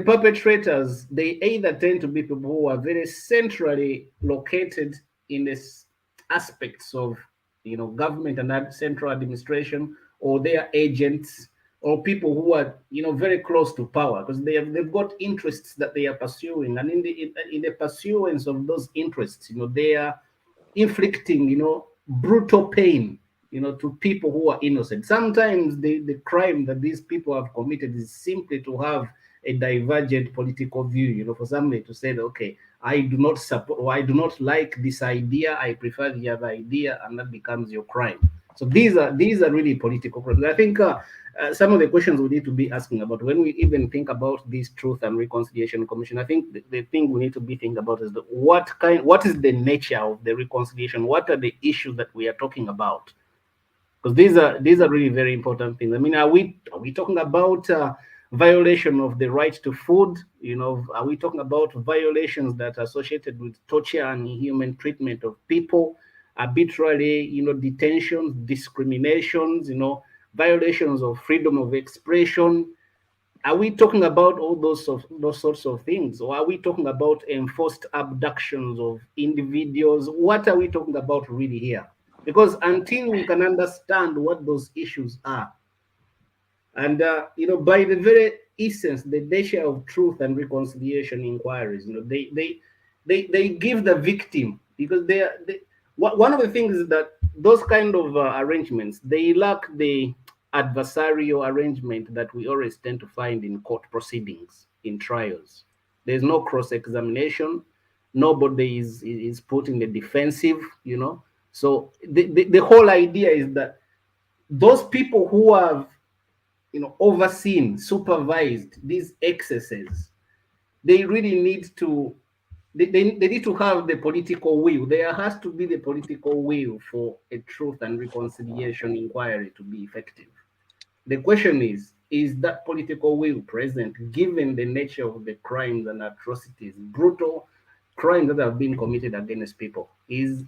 Speaker 2: perpetrators, they either tend to be people who are very centrally located in this aspects of government and central administration, or they are agents, or people who are very close to power, because they've got interests that they are pursuing, and in the pursuance of those interests, they are inflicting brutal pain to people who are innocent. Sometimes the crime that these people have committed is simply to have a divergent political view, for somebody to say that, okay, I do not support, or I do not like this idea, I prefer the other idea, and that becomes your crime. So these are really political crimes. I think some of the questions we need to be asking about when we even think about this Truth and Reconciliation Commission, I think the thing we need to be thinking about is what is the nature of the reconciliation? What are the issues that we are talking about? Because these are really very important things. I mean, are we talking about violation of the right to food? Are we talking about violations that are associated with torture and inhuman treatment of people, arbitrary, detentions, discriminations, violations of freedom of expression? Are we talking about all those sorts of things, or are we talking about enforced abductions of individuals? What are we talking about really here? Because until we can understand what those issues are, and by the very essence, the nature of truth and reconciliation inquiries, they give the victim, because one of the things is that those kind of arrangements, they lack the adversarial arrangement that we always tend to find in court proceedings, in trials. There's no cross-examination. Nobody is put in the defensive, So the whole idea is that those people who have overseen, supervised these excesses, they really need to they need to have the political will. There has to be the political will for a truth and reconciliation inquiry to be effective. The question is that political will present, given the nature of the crimes and atrocities, brutal crimes that have been committed against people? Is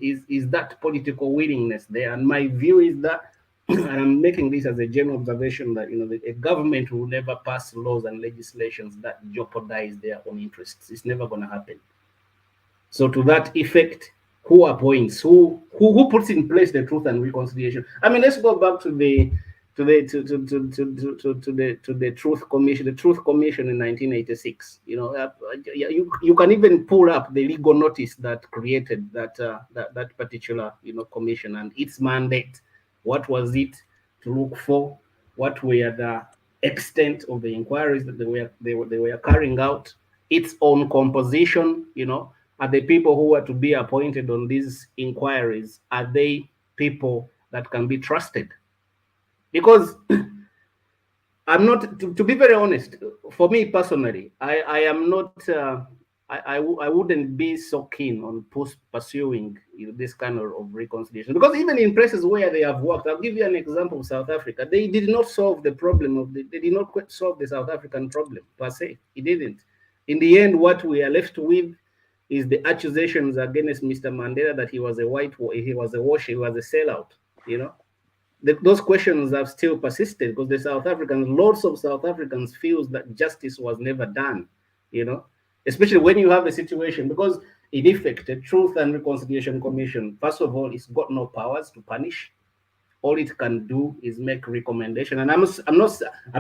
Speaker 2: that political willingness there? And my view is that, and I'm making this as a general observation, that a government will never pass laws and legislations that jeopardize their own interests. It's never going to happen. So to that effect, who appoints, who puts in place the Truth and Reconciliation? I mean, let's go back to the Truth Commission, the Truth Commission in 1986. You can even pull up the legal notice that created that particular commission and its mandate. What was it to look for? What were the extent of the inquiries that they were carrying out? Its own composition, are the people who are to be appointed on these inquiries, are they people that can be trusted? Because I'm not, to be very honest, for me personally, I am not, I wouldn't be so keen on pursuing this kind of reconciliation, because even in places where they have worked, I'll give you an example of South Africa. They did not solve the problem of they did not solve the South African problem per se. It didn't. In the end, what we are left with is the accusations against Mr. Mandela that he was a he was a washer, he was a sellout. You know, those questions have still persisted because the South Africans, lots of South Africans, feels that justice was never done. You know, especially when you have a situation, because in effect, the Truth and Reconciliation Commission, first of all, it's got no powers to punish. All it can do is make recommendation, and I'm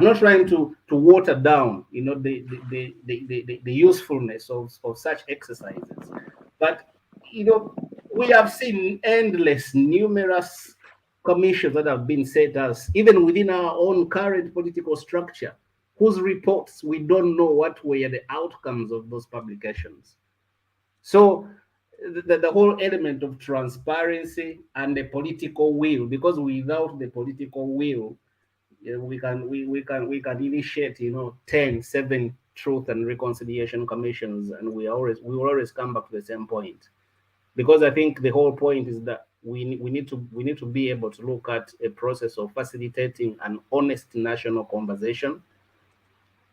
Speaker 2: not trying to water down, you know, the usefulness of such exercises, but you know, we have seen endless, numerous commissions that have been set us, even within our own current political structure, whose reports we don't know what were the outcomes of those publications. So the whole element of transparency and the political will, because without the political will, you know, we can initiate, you know, 10, 7 truth and reconciliation commissions, and we will always come back to the same point. Because I think the whole point is that we need to be able to look at a process of facilitating an honest national conversation.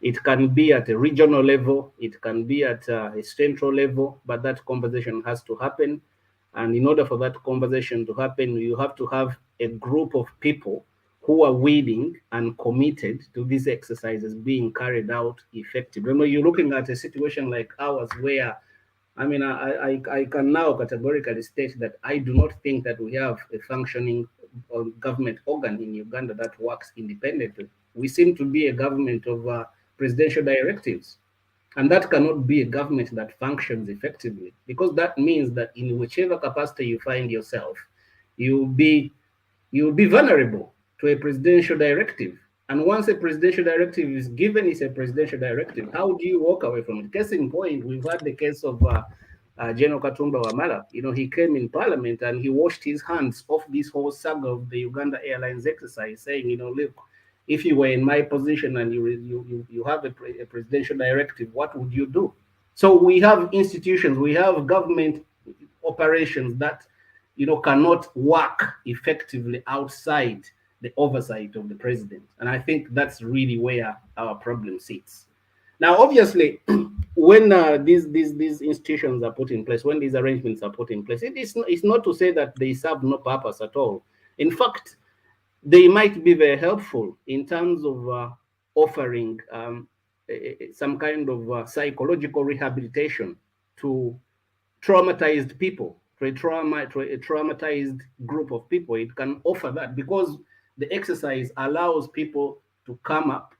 Speaker 2: It can be at a regional level, it can be at a central level, but that conversation has to happen. And in order for that conversation to happen, you have to have a group of people who are willing and committed to these exercises being carried out effectively. When you're looking at a situation like ours, where I mean, I can now categorically state that I do not think that we have a functioning government organ in Uganda that works independently. We seem to be a government of presidential directives, and that cannot be a government that functions effectively, because that means that in whichever capacity you find yourself, you'll be vulnerable to a presidential directive. And once a presidential directive is given, it's a presidential directive. How do you walk away from it? Case in point, we've had the case of General Katumba Wamala. You know, he came in parliament and he washed his hands off this whole saga of the Uganda Airlines exercise, saying, you know, look, if you were in my position and you have a presidential directive, what would you do? So we have institutions, we have government operations that, you know, cannot work effectively outside the oversight of the president. And I think that's really where our problem sits. Now, obviously, when these institutions are put in place, when these arrangements are put in place, it's not to say that they serve no purpose at all. In fact, they might be very helpful in terms of offering some kind of psychological rehabilitation to traumatized people, to a traumatized group of people. It can offer that, because the exercise allows people to come up,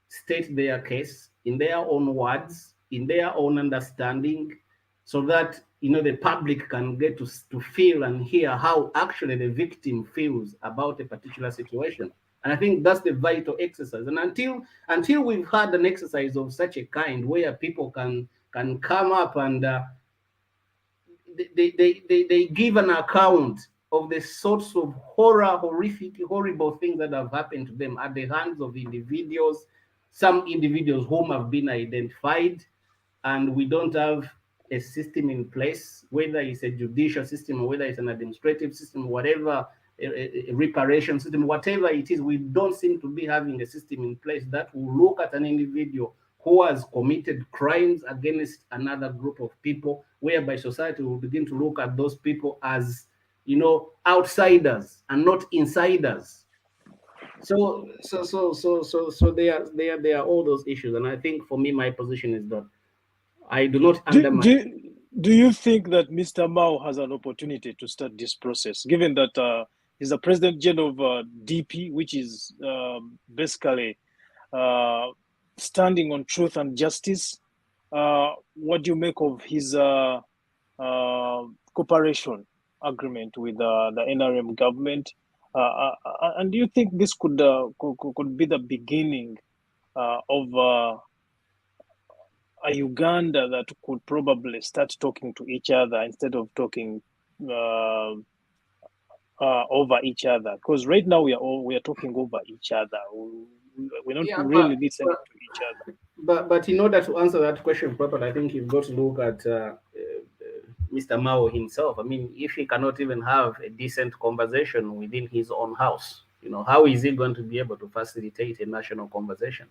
Speaker 2: state their case in their own words, in their own understanding, so that, you know, the public can get to feel and hear how actually the victim feels about a particular situation. And I think that's the vital exercise. And until we've had an exercise of such a kind, where people can come up and they give an account of the sorts of horrific, horrible things that have happened to them at the hands of individuals, some individuals whom have been identified, and we don't have a system in place, whether it's a judicial system or whether it's an administrative system, whatever, a reparation system, whatever it is, we don't seem to be having a system in place that will look at an individual who has committed crimes against another group of people, whereby society will begin to look at those people as, you know, outsiders and not insiders. So there are all those issues, and I think for me, my position is that I do not undermine.
Speaker 1: Do you think that Mr. Mao has an opportunity to start this process, given that he's the President General of DP, which is basically standing on truth and justice? What do you make of his cooperation agreement with the NRM government? And do you think this could be the beginning of a Uganda that could probably start talking to each other instead of talking over each other? Because right now we are talking over each other. We don't
Speaker 2: Yeah,
Speaker 1: really listen to each other.
Speaker 2: But in order to answer that question properly, I think you've got to look at Mr. Mao himself. I mean, if he cannot even have a decent conversation within his own house, how is he going to be able to facilitate a national conversation?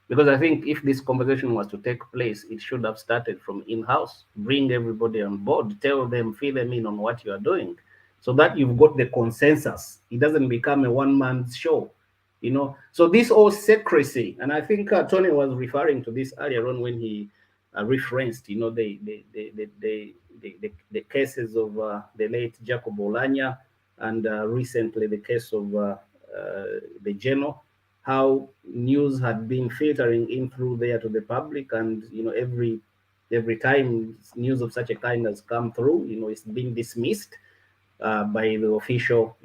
Speaker 2: Because I think if this conversation was to take place, it should have started from in-house. Bring everybody on board, tell them, fill them in on what you are doing, so that you've got the consensus. It doesn't become a one-man show. So this all secrecy, and I think Tony was referring to this earlier on when he referenced the cases of the late Jacob Olanya, and recently the case of the General, how news had been filtering in through there to the public, and every time news of such a kind has come through, it's been dismissed by the official,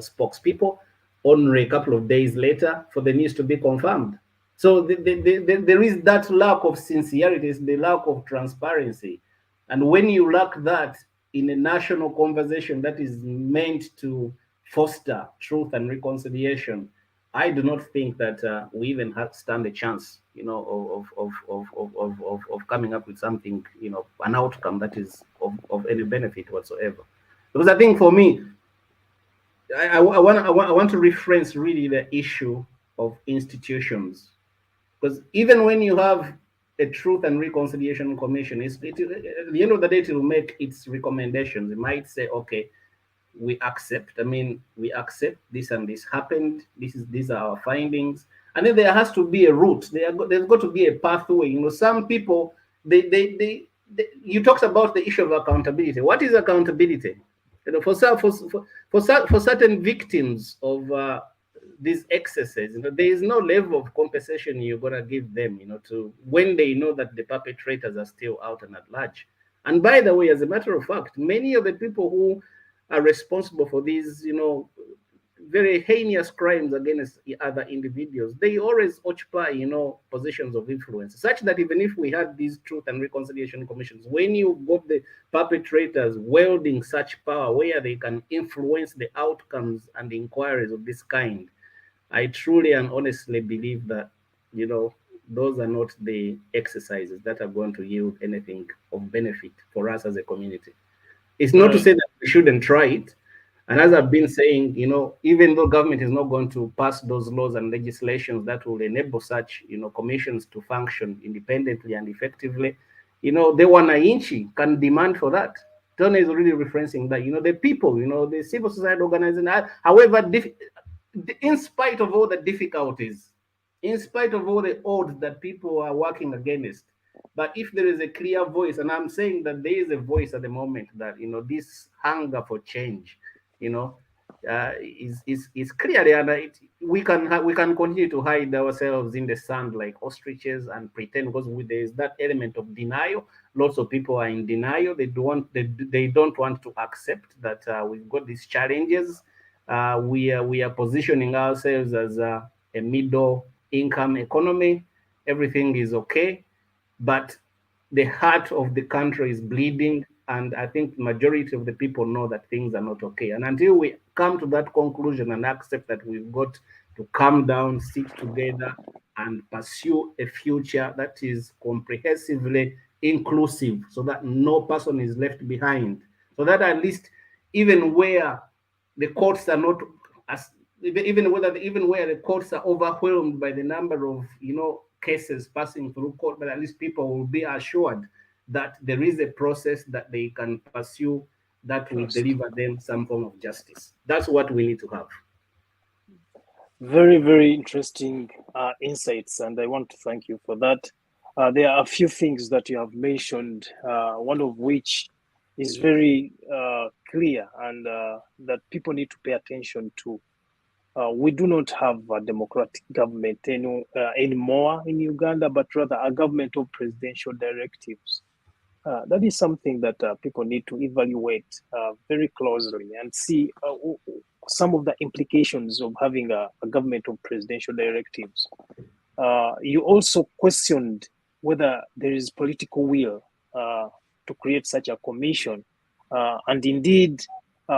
Speaker 2: spokespeople, only a couple of days later for the news to be confirmed. So there is that lack of sincerity, the lack of transparency. And when you lack that in a national conversation that is meant to foster truth and reconciliation, I do not think that we even stand a chance, of coming up with something, an outcome that is of any benefit whatsoever. Because I think for me, I want to reference really the issue of institutions. Because even when you have a Truth and Reconciliation Commission, at the end of the day, it will make its recommendations. It might say, okay, we accept this and this happened, these are our findings, and then there has to be a route. There's got to be a pathway. Some people, you talked about the issue of accountability. What is accountability? For certain victims of these excesses, there is no level of compensation you're gonna give them, to when they know that the perpetrators are still out and at large. And by the way, as a matter of fact, many of the people who are responsible for these, very heinous crimes against other individuals, they always occupy, positions of influence, such that even if we had these Truth and Reconciliation Commissions, when you got the perpetrators wielding such power where they can influence the outcomes and the inquiries of this kind, I truly and honestly believe that, those are not the exercises that are going to yield anything of benefit for us as a community. It's not to say that we shouldn't try it. And as I've been saying, even though government is not going to pass those laws and legislations that will enable such, commissions to function independently and effectively, the wananchi can demand for that. Tony is really referencing that, the people, the civil society organizing, however, in spite of all the difficulties, in spite of all the odds that people are working against, but if there is a clear voice, and I'm saying that there is a voice at the moment that, this hunger for change, is clearly, and we can continue to hide ourselves in the sand like ostriches and pretend, because there is that element of denial. Lots of people are in denial. They don't want to accept that we've got these challenges. We are positioning ourselves as a middle income economy. Everything is okay, but the heart of the country is bleeding, and I think the majority of the people know that things are not okay. And until we come to that conclusion and accept that we've got to calm down, sit together, and pursue a future that is comprehensively inclusive, so that no person is left behind, so that at least even where the courts are not as even where the courts are overwhelmed by the number of cases passing through court, but at least people will be assured that there is a process that they can pursue that will deliver them some form of justice. That's what we need to have.
Speaker 1: Very, very interesting insights, and I want to thank you for that. There are a few things that you have mentioned, one of which is very clear, and that people need to pay attention to. We do not have a democratic government anymore in Uganda, but rather a government of presidential directives. That is something that people need to evaluate very closely and see some of the implications of having a government of presidential directives. You also questioned whether there is political will to create such a commission, and indeed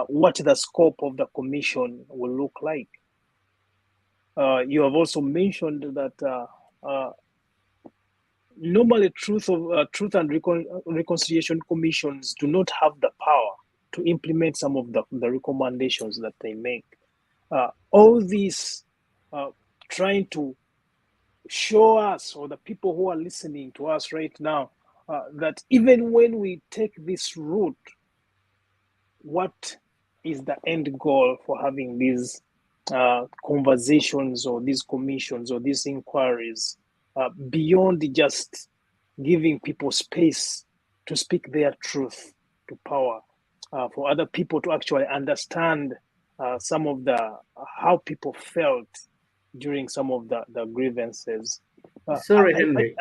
Speaker 1: what the scope of the commission will look like. you have also mentioned that normally truth and reconciliation commissions do not have the power to implement some of the recommendations that they make. All this trying to show us, or the people who are listening to us right now, that even when we take this route, what is the end goal for having these conversations or these commissions or these inquiries, beyond just giving people space to speak their truth to power, for other people to actually understand some of the how people felt during some of the grievances.
Speaker 2: Sorry, Henry.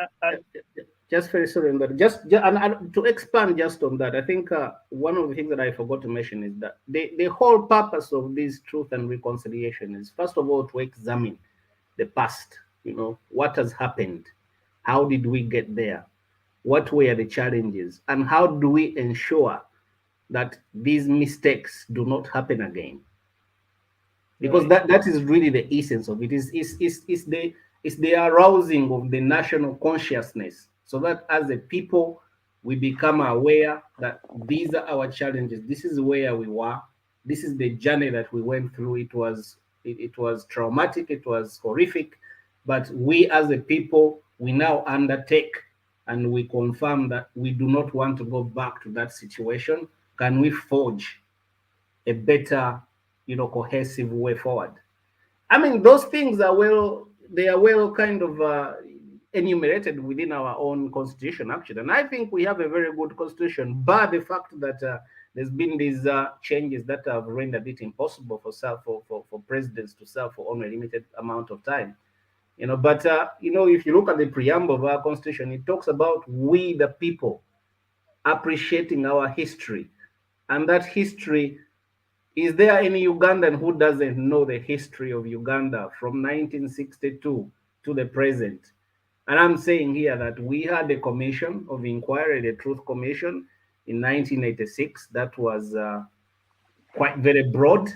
Speaker 2: Just very sorry on that. Just and to expand just on that, I think one of the things that I forgot to mention is that the whole purpose of this truth and reconciliation is, first of all, to examine the past. You know, what has happened? How did we get there? What were the challenges? And how do we ensure that these mistakes do not happen again? Because that is really the essence of it. It's the arousing of the national consciousness, so that as a people we become aware that these are our challenges. This is where we were. This is the journey that we went through. It was traumatic. It was horrific, but we as a people, we now undertake and we confirm that we do not want to go back to that situation. Can we forge a better, cohesive way forward? I mean, those things are well kind of enumerated within our own constitution, actually. And I think we have a very good constitution, but the fact that there's been these changes that have rendered it impossible for presidents to serve for only a limited amount of time. But if you look at the preamble of our constitution, it talks about we, the people, appreciating our history. And that history, is there any Ugandan who doesn't know the history of Uganda from 1962 to the present? And I'm saying here that we had a commission of inquiry, the Truth Commission, in 1986. That was quite very broad.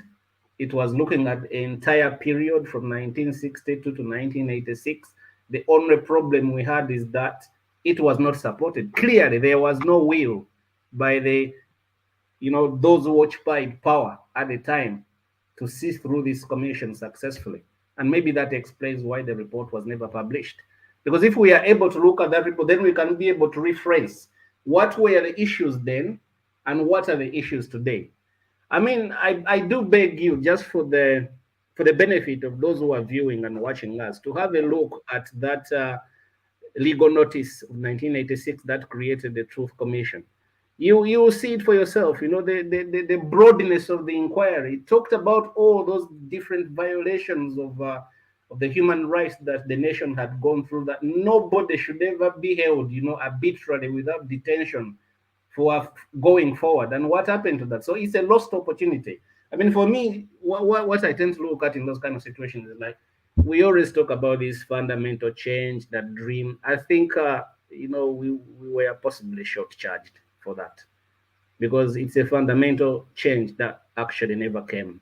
Speaker 2: It was looking at the entire period from 1962 to 1986. The only problem we had is that it was not supported. Clearly, there was no will by the those who occupied power at the time to see through this commission successfully. And maybe that explains why the report was never published. Because if we are able to look at that report, then we can be able to reference what were the issues then and what are the issues today. I mean, I do beg you, just for the benefit of those who are viewing and watching us, to have a look at that legal notice of 1986 that created the Truth Commission. You will see it for yourself. The broadness of the inquiry. It talked about all those different violations of the human rights that the nation had gone through, that nobody should ever be held, arbitrarily without detention for going forward. And what happened to that? So it's a lost opportunity. I mean, for me, what I tend to look at in those kind of situations is, like, we always talk about this fundamental change, that dream. I think, we were possibly short-charged for that, because it's a fundamental change that actually never came.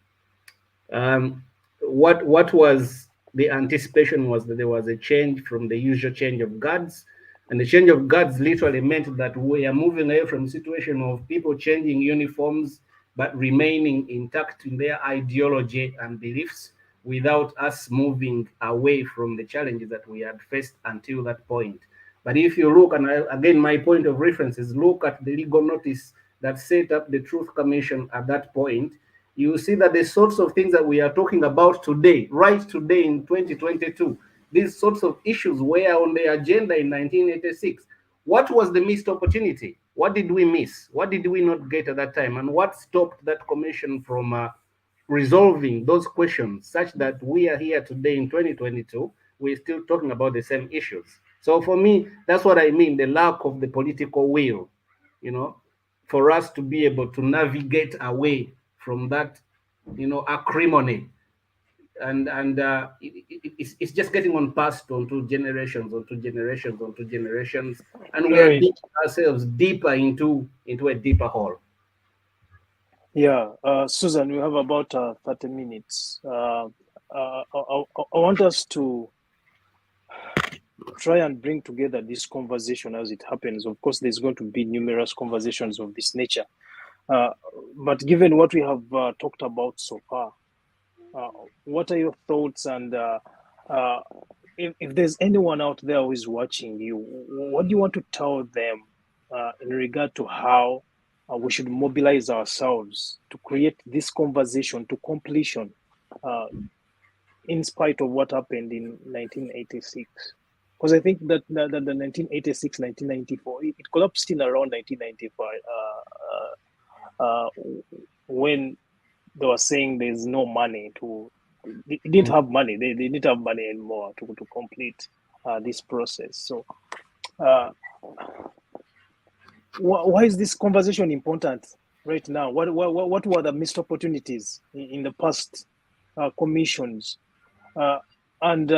Speaker 2: What was the anticipation was that there was a change from the usual change of guards, and the change of guards literally meant that we are moving away from a situation of people changing uniforms but remaining intact in their ideology and beliefs, without us moving away from the challenges that we had faced until that point. But if you look, and again, my point of reference is, look at the legal notice that set up the Truth Commission at that point, you will see that the sorts of things that we are talking about today, right today in 2022, these sorts of issues were on the agenda in 1986. What was the missed opportunity? What did we miss? What did we not get at that time? And what stopped that commission from resolving those questions, such that we are here today in 2022, we're still talking about the same issues? So for me, that's what I mean, the lack of the political will, for us to be able to navigate away from that, acrimony. And it's just getting on passed onto generations, and we are digging ourselves deeper into a deeper hole.
Speaker 1: Yeah, Susan, we have about 30 minutes. I want us to try and bring together this conversation as it happens. Of course, there's going to be numerous conversations of this nature. But given what we have talked about so far, what are your thoughts? And if there's anyone out there who is watching you, what do you want to tell them in regard to how we should mobilize ourselves to create this conversation to completion in spite of what happened in 1986? Because I think that the 1986, 1994, it collapsed in around 1995 when they were saying there's no money they didn't have money. They didn't have money anymore to complete this process. So why is this conversation important right now? What were the missed opportunities in the past commissions? And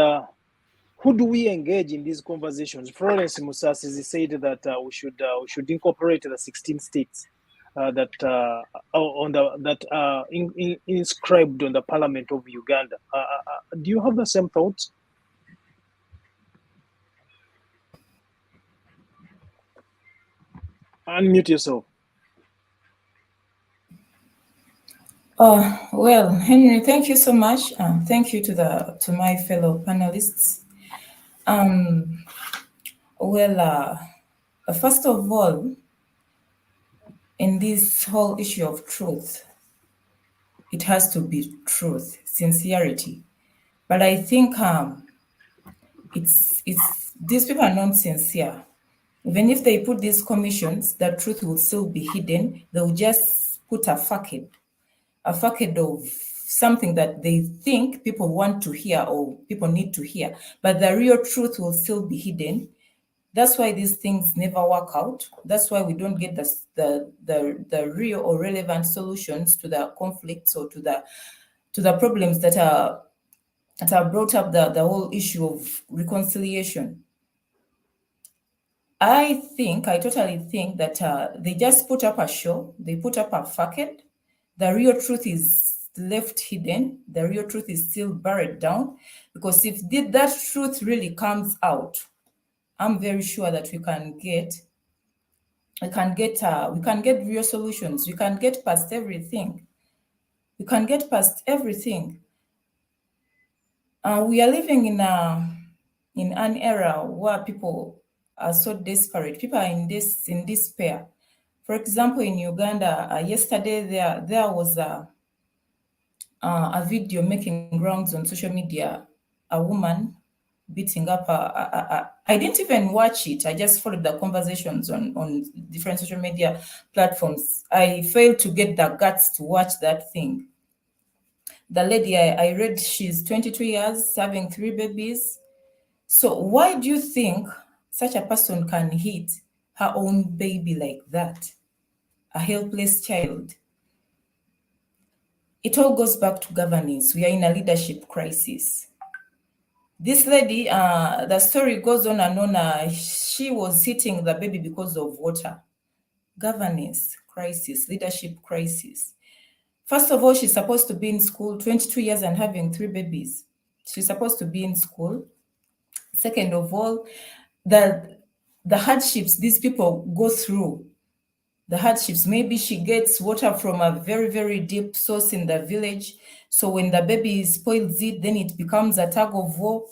Speaker 1: who do we engage in these conversations? Florence Musasi said that we should incorporate the 16 states that inscribed on the Parliament of Uganda. Do you have the same thoughts? Unmute yourself.
Speaker 3: Well, Henry, thank you so much. Thank you to my fellow panelists. First of all, in this whole issue of truth, it has to be truth, sincerity. But I think it's these people are not sincere. Even if they put these commissions, the truth will still be hidden. They'll just put a facade of something that they think people want to hear or people need to hear, but the real truth will still be hidden. That's why these things never work out. That's why we don't get the real or relevant solutions to the conflicts or to the problems that are brought up the whole issue of reconciliation. I totally think that they just put up a show, they put up a facade. The real truth is left hidden. The real truth is still buried down, because if that truth really comes out, I'm very sure that we can get real solutions. We can get past everything. We are living in an era where people are so desperate. People are in despair. For example, in Uganda, yesterday there was a video making rounds on social media. A woman beating up I didn't even watch it. I just followed the conversations on different social media platforms. I failed to get the guts to watch that thing. The lady, I read she's 22 years, having 3 babies. So why do you think such a person can hit her own baby like that? A helpless child. It all goes back to governance. We are in a leadership crisis. This lady, the story goes on and on. She was hitting the baby because of water. Governance crisis, leadership crisis. First of all, she's supposed to be in school, 22 years and having 3 babies. She's supposed to be in school. Second of all, the hardships these people go through, the hardships. Maybe she gets water from a very, very deep source in the village. So when the baby spoils it, then it becomes a tug of war.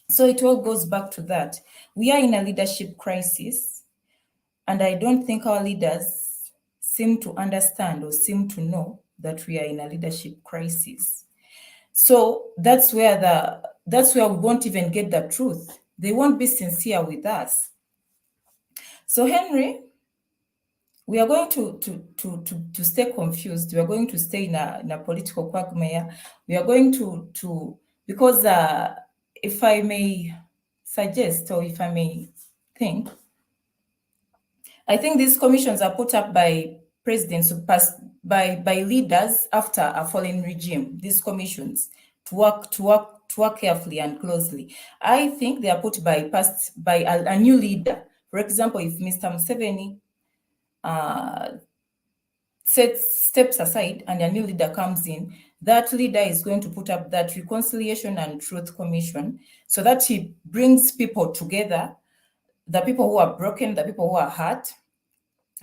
Speaker 3: So it all goes back to that. We are in a leadership crisis, and I don't think our leaders seem to understand or seem to know that we are in a leadership crisis. So that's where we won't even get the truth. They won't be sincere with us. So Henry, we are going to stay confused. We are going to stay in a political quagmire. We are going to because if I may suggest, or if I may think, I think these commissions are put up by presidents who passed by leaders after a fallen regime. These commissions to work carefully and closely. I think they are put by a new leader. For example, if Mr. Museveni steps aside and a new leader comes in, that leader is going to put up that Reconciliation and Truth Commission so that he brings people together, the people who are broken, the people who are hurt.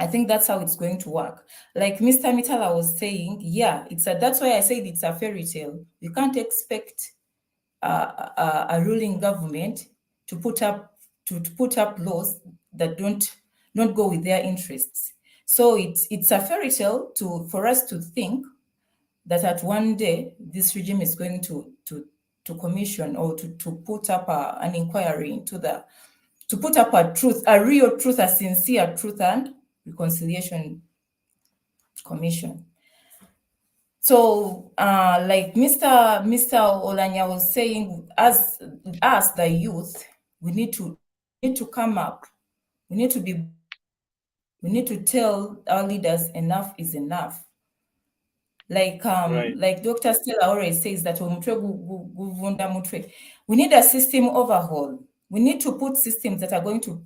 Speaker 3: I think that's how it's going to work. Like Mr. Mitala was saying, yeah, that's why I said it's a fairy tale. You can't expect a ruling government to put up laws that don't go with their interests. So it's a fairy tale for us to think that at one day this regime is going to commission or to put up an inquiry into to put up a real truth, a sincere truth and reconciliation commission. So, like Mr. Olanya was saying, as the youth, we need to come up. We need to tell our leaders enough is enough. Like like Dr. Stella always says that we need a system overhaul. We need to put systems that are going to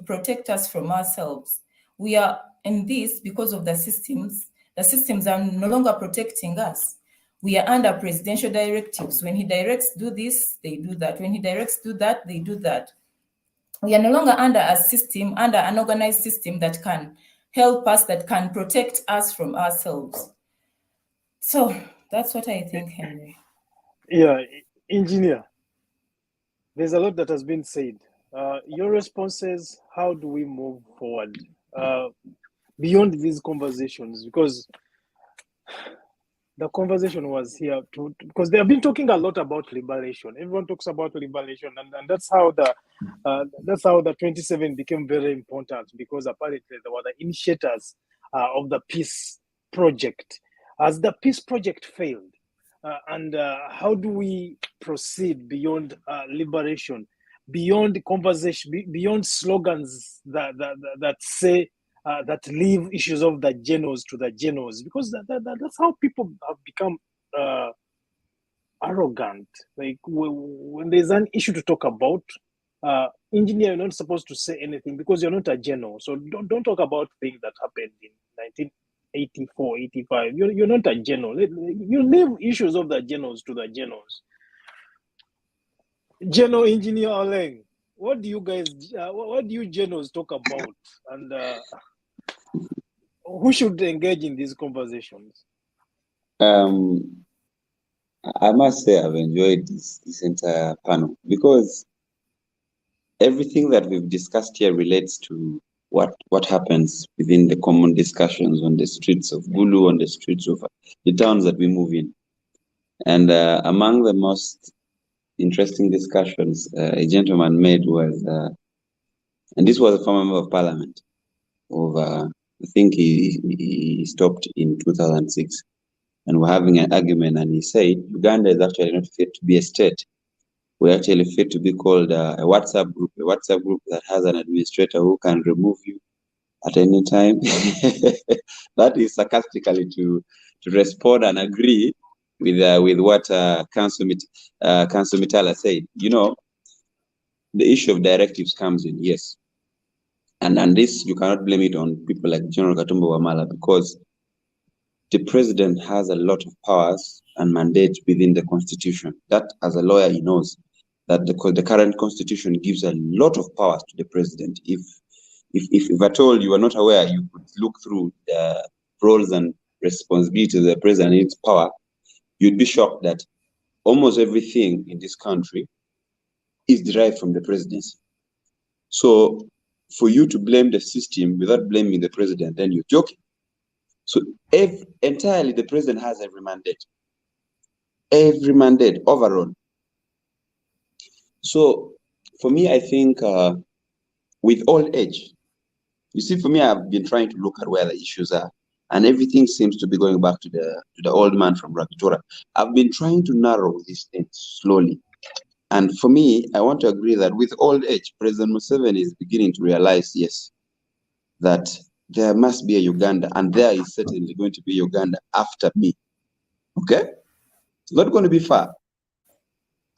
Speaker 3: protect us from ourselves. We are in this because of the systems. The systems are no longer protecting us. We are under presidential directives. When he directs do this, they do that. When he directs do that, they do that. We are no longer under a system, under an organized system that can help us, that can protect us from ourselves. So that's what I think, Henry.
Speaker 1: Yeah, engineer, there's a lot that has been said. Your responses, how do we move forward beyond these conversations? Because the conversation was here because they have been talking a lot about liberation. Everyone talks about liberation, and that's how the 27 became very important, because apparently they were the initiators of the peace project. As the peace project failed, and how do we proceed beyond liberation, beyond conversation, beyond slogans that say that leave issues of the genos to the genos, because that's how people have become arrogant. Like when there's an issue to talk about, engineer, you're not supposed to say anything because you're not a geno. So don't talk about things that happened in 1984, 85. You're not a geno. You leave issues of the genos to the genos. Geno engineer Oleng, what do you guys, what do you genos talk about? And who should engage in these conversations?
Speaker 4: I must say I've enjoyed this entire panel, because everything that we've discussed here relates to what happens within the common discussions on the streets of Gulu, on the streets of the towns that we move in. And among the most interesting discussions a gentleman made was, and this was a former member of parliament of, I think he stopped in 2006, and we're having an argument, and he said, Uganda is actually not fit to be a state. We're actually fit to be called a WhatsApp group that has an administrator who can remove you at any time. That is sarcastically to respond and agree with what Council Mitala said. You know, the issue of directives comes in, yes. And this, you cannot blame it on people like General Katumba Wamala, because the president has a lot of powers and mandates within the constitution. That, as a lawyer, he knows that the current constitution gives a lot of powers to the president. If at all you are not aware, you could look through the roles and responsibilities of the president and its power, you'd be shocked that almost everything in this country is derived from the presidency. So for you to blame the system without blaming the president, then you're joking. So entirely the president has every mandate overall. So for me, I think with old age, you see, for me, I've been trying to look at where the issues are, and everything seems to be going back to the old man from Rwakitura. I've been trying to narrow these things slowly. And for me, I want to agree that with old age, President Museveni is beginning to realize, yes, that there must be a Uganda, and there is certainly going to be Uganda after me. Okay? It's not going to be far.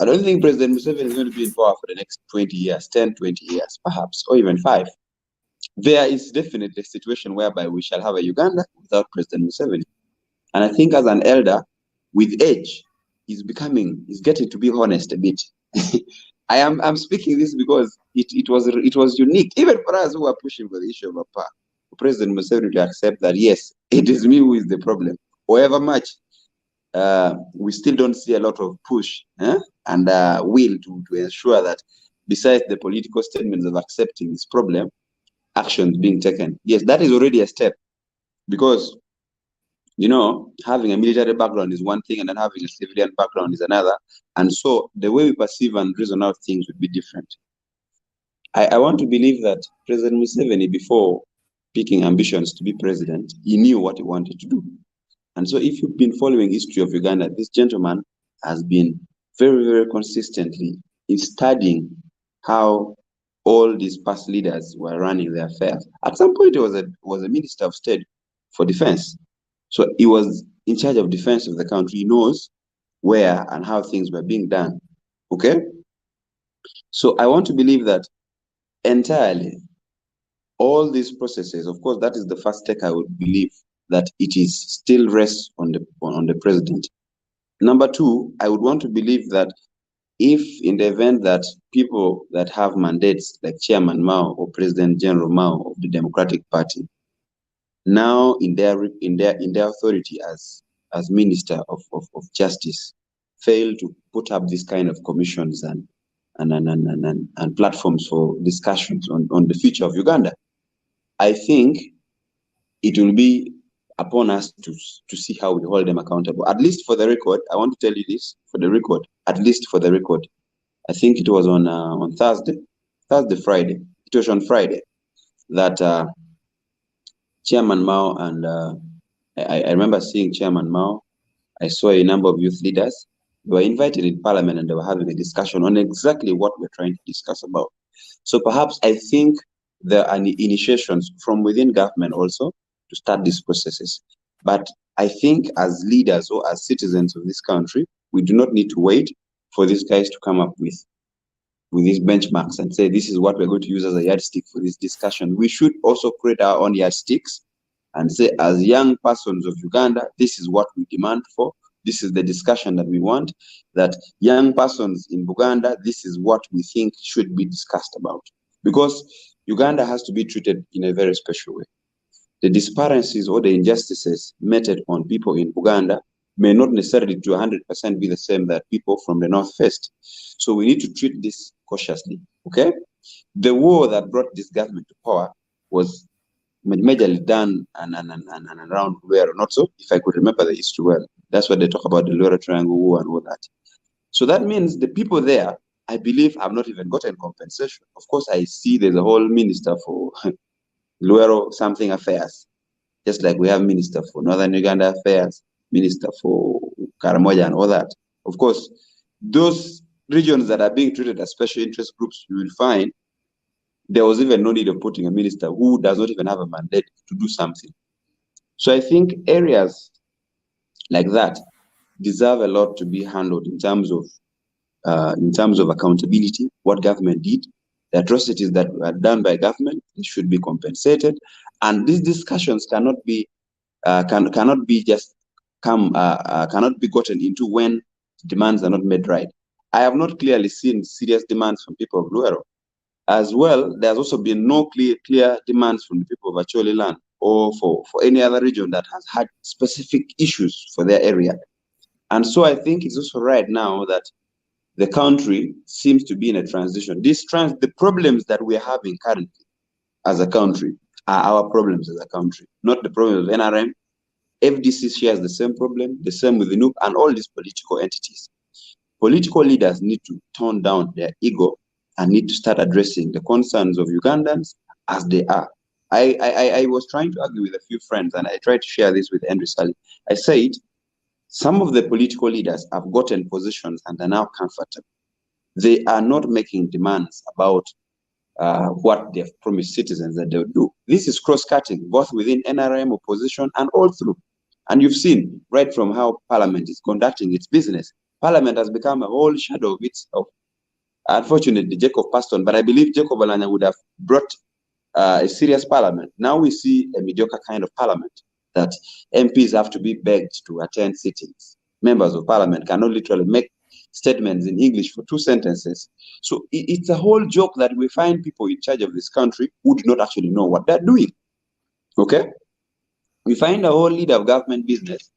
Speaker 4: I don't think President Museveni is going to be in power for the next 20 years, 10, 20 years, perhaps, or even 5. there is definitely a situation whereby we shall have a Uganda without President Museveni. And I think as an elder, with age, he's getting to be honest a bit. I'm speaking this because it was unique, even for us who are pushing for the issue of APA, for President Museveni to accept that yes, it is me who is the problem. However much we still don't see a lot of push and will to ensure that besides the political statements of accepting this problem, actions being taken. Yes, that is already a step, because having a military background is one thing and then having a civilian background is another. And so the way we perceive and reason out things would be different. I want to believe that President Museveni, before picking ambitions to be president, he knew what he wanted to do. And so if you've been following history of Uganda, this gentleman has been very, very consistently in studying how all these past leaders were running their affairs. At some point, he was a minister of state for defense. So he was in charge of defense of the country. He knows where and how things were being done. Okay? So I want to believe that entirely all these processes, of course, that is the first step. I would believe that it is still rests on the president. Number two, I would want to believe that if in the event that people that have mandates like Chairman Mao or President General Mao of the Democratic Party, now in their authority as Minister of Justice, fail to put up this kind of commissions and platforms for discussions on the future of Uganda, I think it will be upon us to see how we hold them accountable. At least for the record, I want to tell you this for the record. At least for the record, I think it was on Friday. It was on Friday that Chairman Mao and I remember seeing Chairman Mao. I saw a number of youth leaders. They were invited in Parliament and they were having a discussion on exactly what we're trying to discuss about. So perhaps I think there are initiations from within government also to start these processes. But I think as leaders or as citizens of this country, we do not need to wait for these guys to come up with these benchmarks and say, this is what we're going to use as a yardstick for this discussion. We should also create our own yardsticks and say, as young persons of Uganda, this is what we demand for. This is the discussion that we want. That young persons in Uganda, this is what we think should be discussed about. Because Uganda has to be treated in a very special way. The disparities or the injustices meted on people in Uganda may not necessarily to 100% be the same that people from the North faced. So we need to treat this cautiously, okay? The war that brought this government to power was majorly done and around Luero, not so? If I could remember the history well. That's what they talk about, the Luero Triangle War and all that. So that means the people there, I believe, have not even gotten compensation. Of course, I see there's a whole minister for Luero something affairs, just like we have minister for Northern Uganda affairs, minister for Karamoja and all that. Of course, those regions that are being treated as special interest groups, you will find there was even no need of putting a minister who does not even have a mandate to do something. So I think areas like that deserve a lot to be handled in terms of accountability, what government did, the atrocities that were done by government, it should be compensated, and these discussions cannot be gotten into when demands are not made right. I have not clearly seen serious demands from people of Luero. As well, there's also been no clear demands from the people of Acholi land or for any other region that has had specific issues for their area. And so I think it's also right now that the country seems to be in a transition. The problems that we're having currently as a country are our problems as a country, not the problems of NRM. FDC shares the same problem, the same with the NUP and all these political entities. Political leaders need to tone down their ego and need to start addressing the concerns of Ugandans as they are. I was trying to argue with a few friends, and I tried to share this with Henry Sally. I said, some of the political leaders have gotten positions and are now comfortable. They are not making demands about what they've promised citizens that they'll do. This is cross-cutting, both within NRM, opposition, and all through. And you've seen right from how Parliament is conducting its business. Parliament has become a whole shadow of unfortunately, Jacob passed on, but I believe Jacob Alanya would have brought a serious parliament. Now we see a mediocre kind of parliament that MPs have to be begged to attend sittings. Members of parliament cannot literally make statements in English for 2 sentences. So it's a whole joke that we find people in charge of this country who do not actually know what they're doing. Okay? We find a whole leader of government business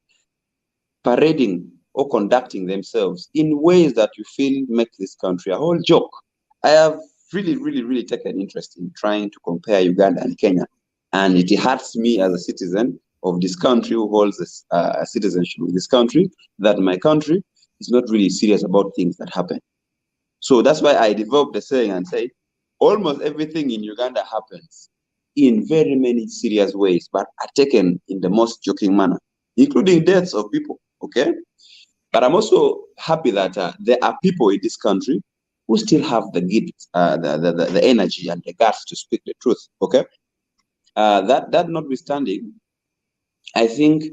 Speaker 4: parading or conducting themselves in ways that you feel make this country a whole joke. I have really taken interest in trying to compare Uganda and Kenya, and it hurts me as a citizen of this country who holds a citizenship of this country, that my country is not really serious about things that happen. So that's why I developed a saying and say, almost everything in Uganda happens in very many serious ways, but are taken in the most joking manner, including deaths of people, okay? But I'm also happy that there are people in this country who still have the gift, the energy and the guts to speak the truth, okay? That notwithstanding, I think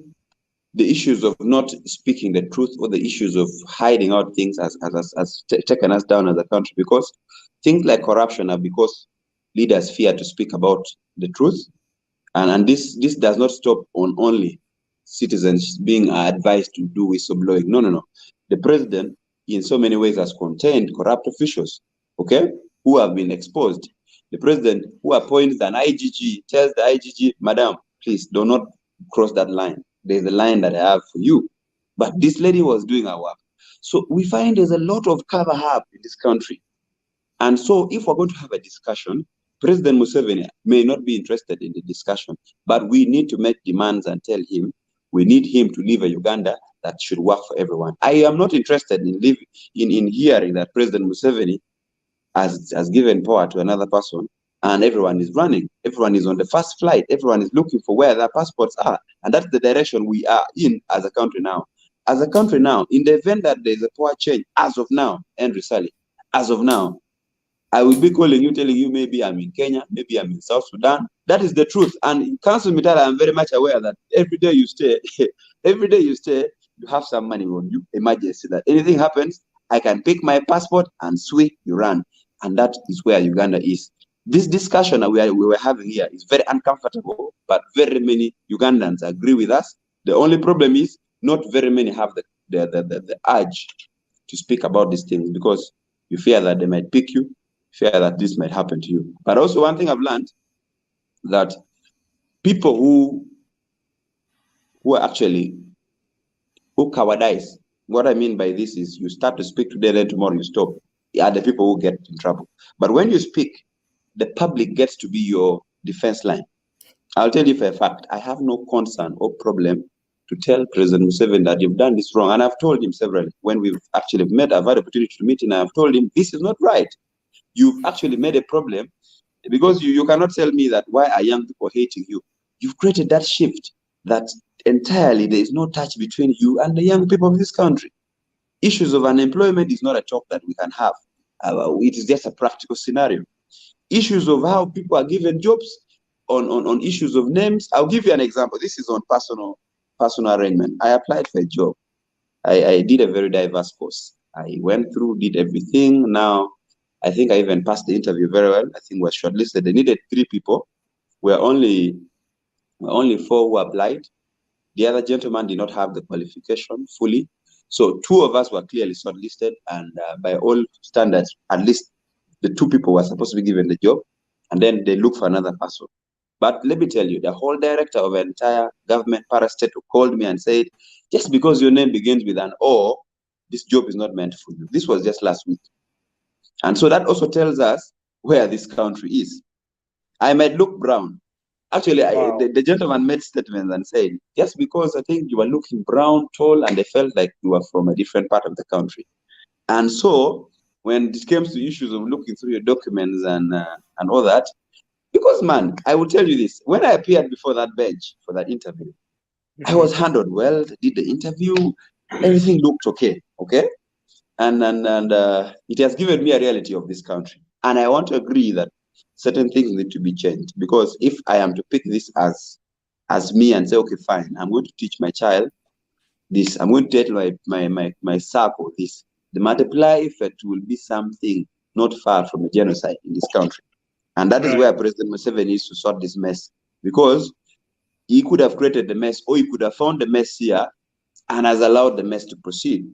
Speaker 4: the issues of not speaking the truth or the issues of hiding out things has taken us down as a country, because things like corruption are because leaders fear to speak about the truth. And this does not stop on only citizens being advised to do whistleblowing. No. The president, in so many ways, has contained corrupt officials, okay, who have been exposed. The president who appoints an IGG tells the IGG, madam, please do not cross that line. There's a line that I have for you. But this lady was doing her work. So we find there's a lot of cover up in this country. And so if we're going to have a discussion, President Museveni may not be interested in the discussion, but we need to make demands and tell him we need him to leave a Uganda that should work for everyone. I am not interested in hearing that President Museveni has given power to another person and everyone is running. Everyone is on the first flight. Everyone is looking for where their passports are. And that's the direction we are in as a country now. As a country now, in the event that there's a power change, as of now, Henry Sally, as of now, I will be calling you, telling you maybe I'm in Kenya, maybe I'm in South Sudan. That is the truth. And in Council Mitala, I'm very much aware that every day you stay, you have some money on you, emergency, that anything happens, I can pick my passport and sweep, you run. And that is where Uganda is. This discussion we were having here is very uncomfortable, but very many Ugandans agree with us. The only problem is not very many have the urge to speak about these things, because you fear that they might pick you, fear that this might happen to you. But also one thing I've learned, that people who cowardize, what I mean by this is you start to speak today, then tomorrow you stop, are the people who get in trouble. But when you speak, the public gets to be your defense line. I'll tell you for a fact, I have no concern or problem to tell President Museveni that you've done this wrong. And I've told him severally, when we've actually met, I've had the opportunity to meet him, and I've told him, this is not right. You've actually made a problem, because you cannot tell me that why are young people hating you. You've created that shift that entirely there is no touch between you and the young people of this country. Issues of unemployment is not a talk that we can have. It is just a practical scenario. Issues of how people are given jobs, on issues of names. I'll give you an example. This is on personal arrangement. I applied for a job. I did a very diverse course. I went through, did everything. Now, I think I even passed the interview very well. I think was shortlisted. They needed 3 people. We're only 4 who applied. The other gentleman did not have the qualification fully. So 2 of us were clearly shortlisted, and by all standards, at least the 2 people were supposed to be given the job, and then they look for another person. But let me tell you, the whole director of an entire government parastate called me and said, just because your name begins with an O, this job is not meant for you. This was just last week. And so that also tells us where this country is. I might look brown. Actually, wow. The gentleman made statements and said, just because I think you were looking brown, tall, and they felt like you were from a different part of the country. And so when it comes to issues of looking through your documents and all that, because, man, I will tell you this. When I appeared before that bench for that interview, I was handled well, did the interview, everything looked okay, And it has given me a reality of this country. And I want to agree that certain things need to be changed, because if I am to pick this as me and say, okay, fine, I'm going to teach my child this, I'm going to tell my circle this, the multiply effect will be something not far from a genocide in this country. And that is where President Museveni needs to sort this mess, because he could have created the mess, or he could have found the mess here and has allowed the mess to proceed.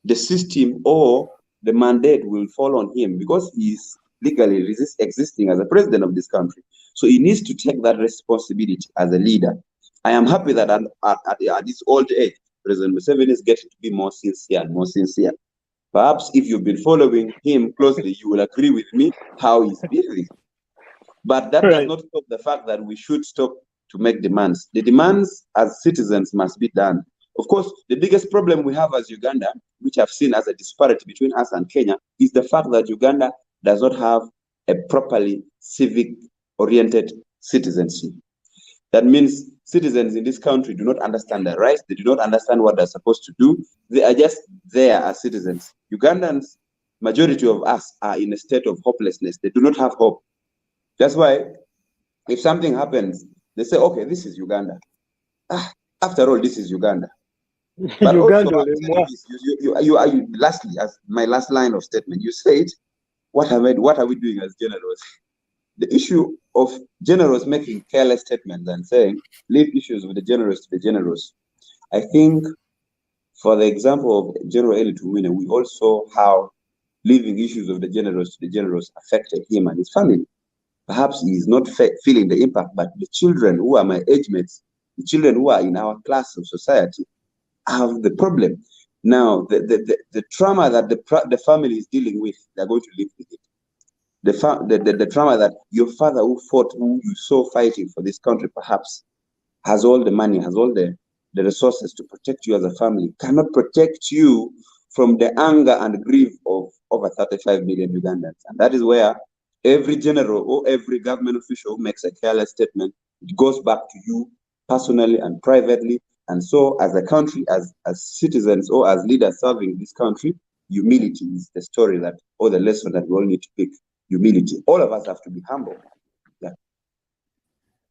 Speaker 4: The system or the mandate will fall on him because he is legally existing as a president of this country. So he needs to take that responsibility as a leader. I am happy that at this old age, President Museveni is getting to be more sincere and more sincere. Perhaps if you've been following him closely, you will agree with me how he's behaving. But that does not stop the fact that we should stop to make demands. The demands as citizens must be done. Of course, the biggest problem we have as Uganda, which I've seen as a disparity between us and Kenya, is the fact that Uganda does not have a properly civic-oriented citizenship. That means citizens in this country do not understand their rights. They do not understand what they're supposed to do. They are just there as citizens. Ugandans, majority of us, are in a state of hopelessness. They do not have hope. That's why if something happens, they say, okay, this is Uganda. After all, this is Uganda. But also, I'm telling this, you lastly, as my last line of statement, you said, what are we doing as generals? The issue of generals making careless statements and saying, leave issues with the generals to the generals. I think, for the example of General Eli Tumwine, we all saw how leaving issues of the generals to the generals affected him and his family. Perhaps he is not feeling the impact, but the children who are my age mates, the children who are in our class of society, have the problem. Now, the trauma that the family is dealing with, they're going to live with it. The trauma that your father who fought, who you saw fighting for this country, perhaps has all the money, has all the resources to protect you as a family, cannot protect you from the anger and grief of over 35 million Ugandans. And that is where every general or every government official who makes a careless statement, it goes back to you personally and privately. And so as a country, as citizens or as leaders serving this country, humility is the story that, or the lesson that we all need to pick. Humility. All of us have to be humble. Yeah.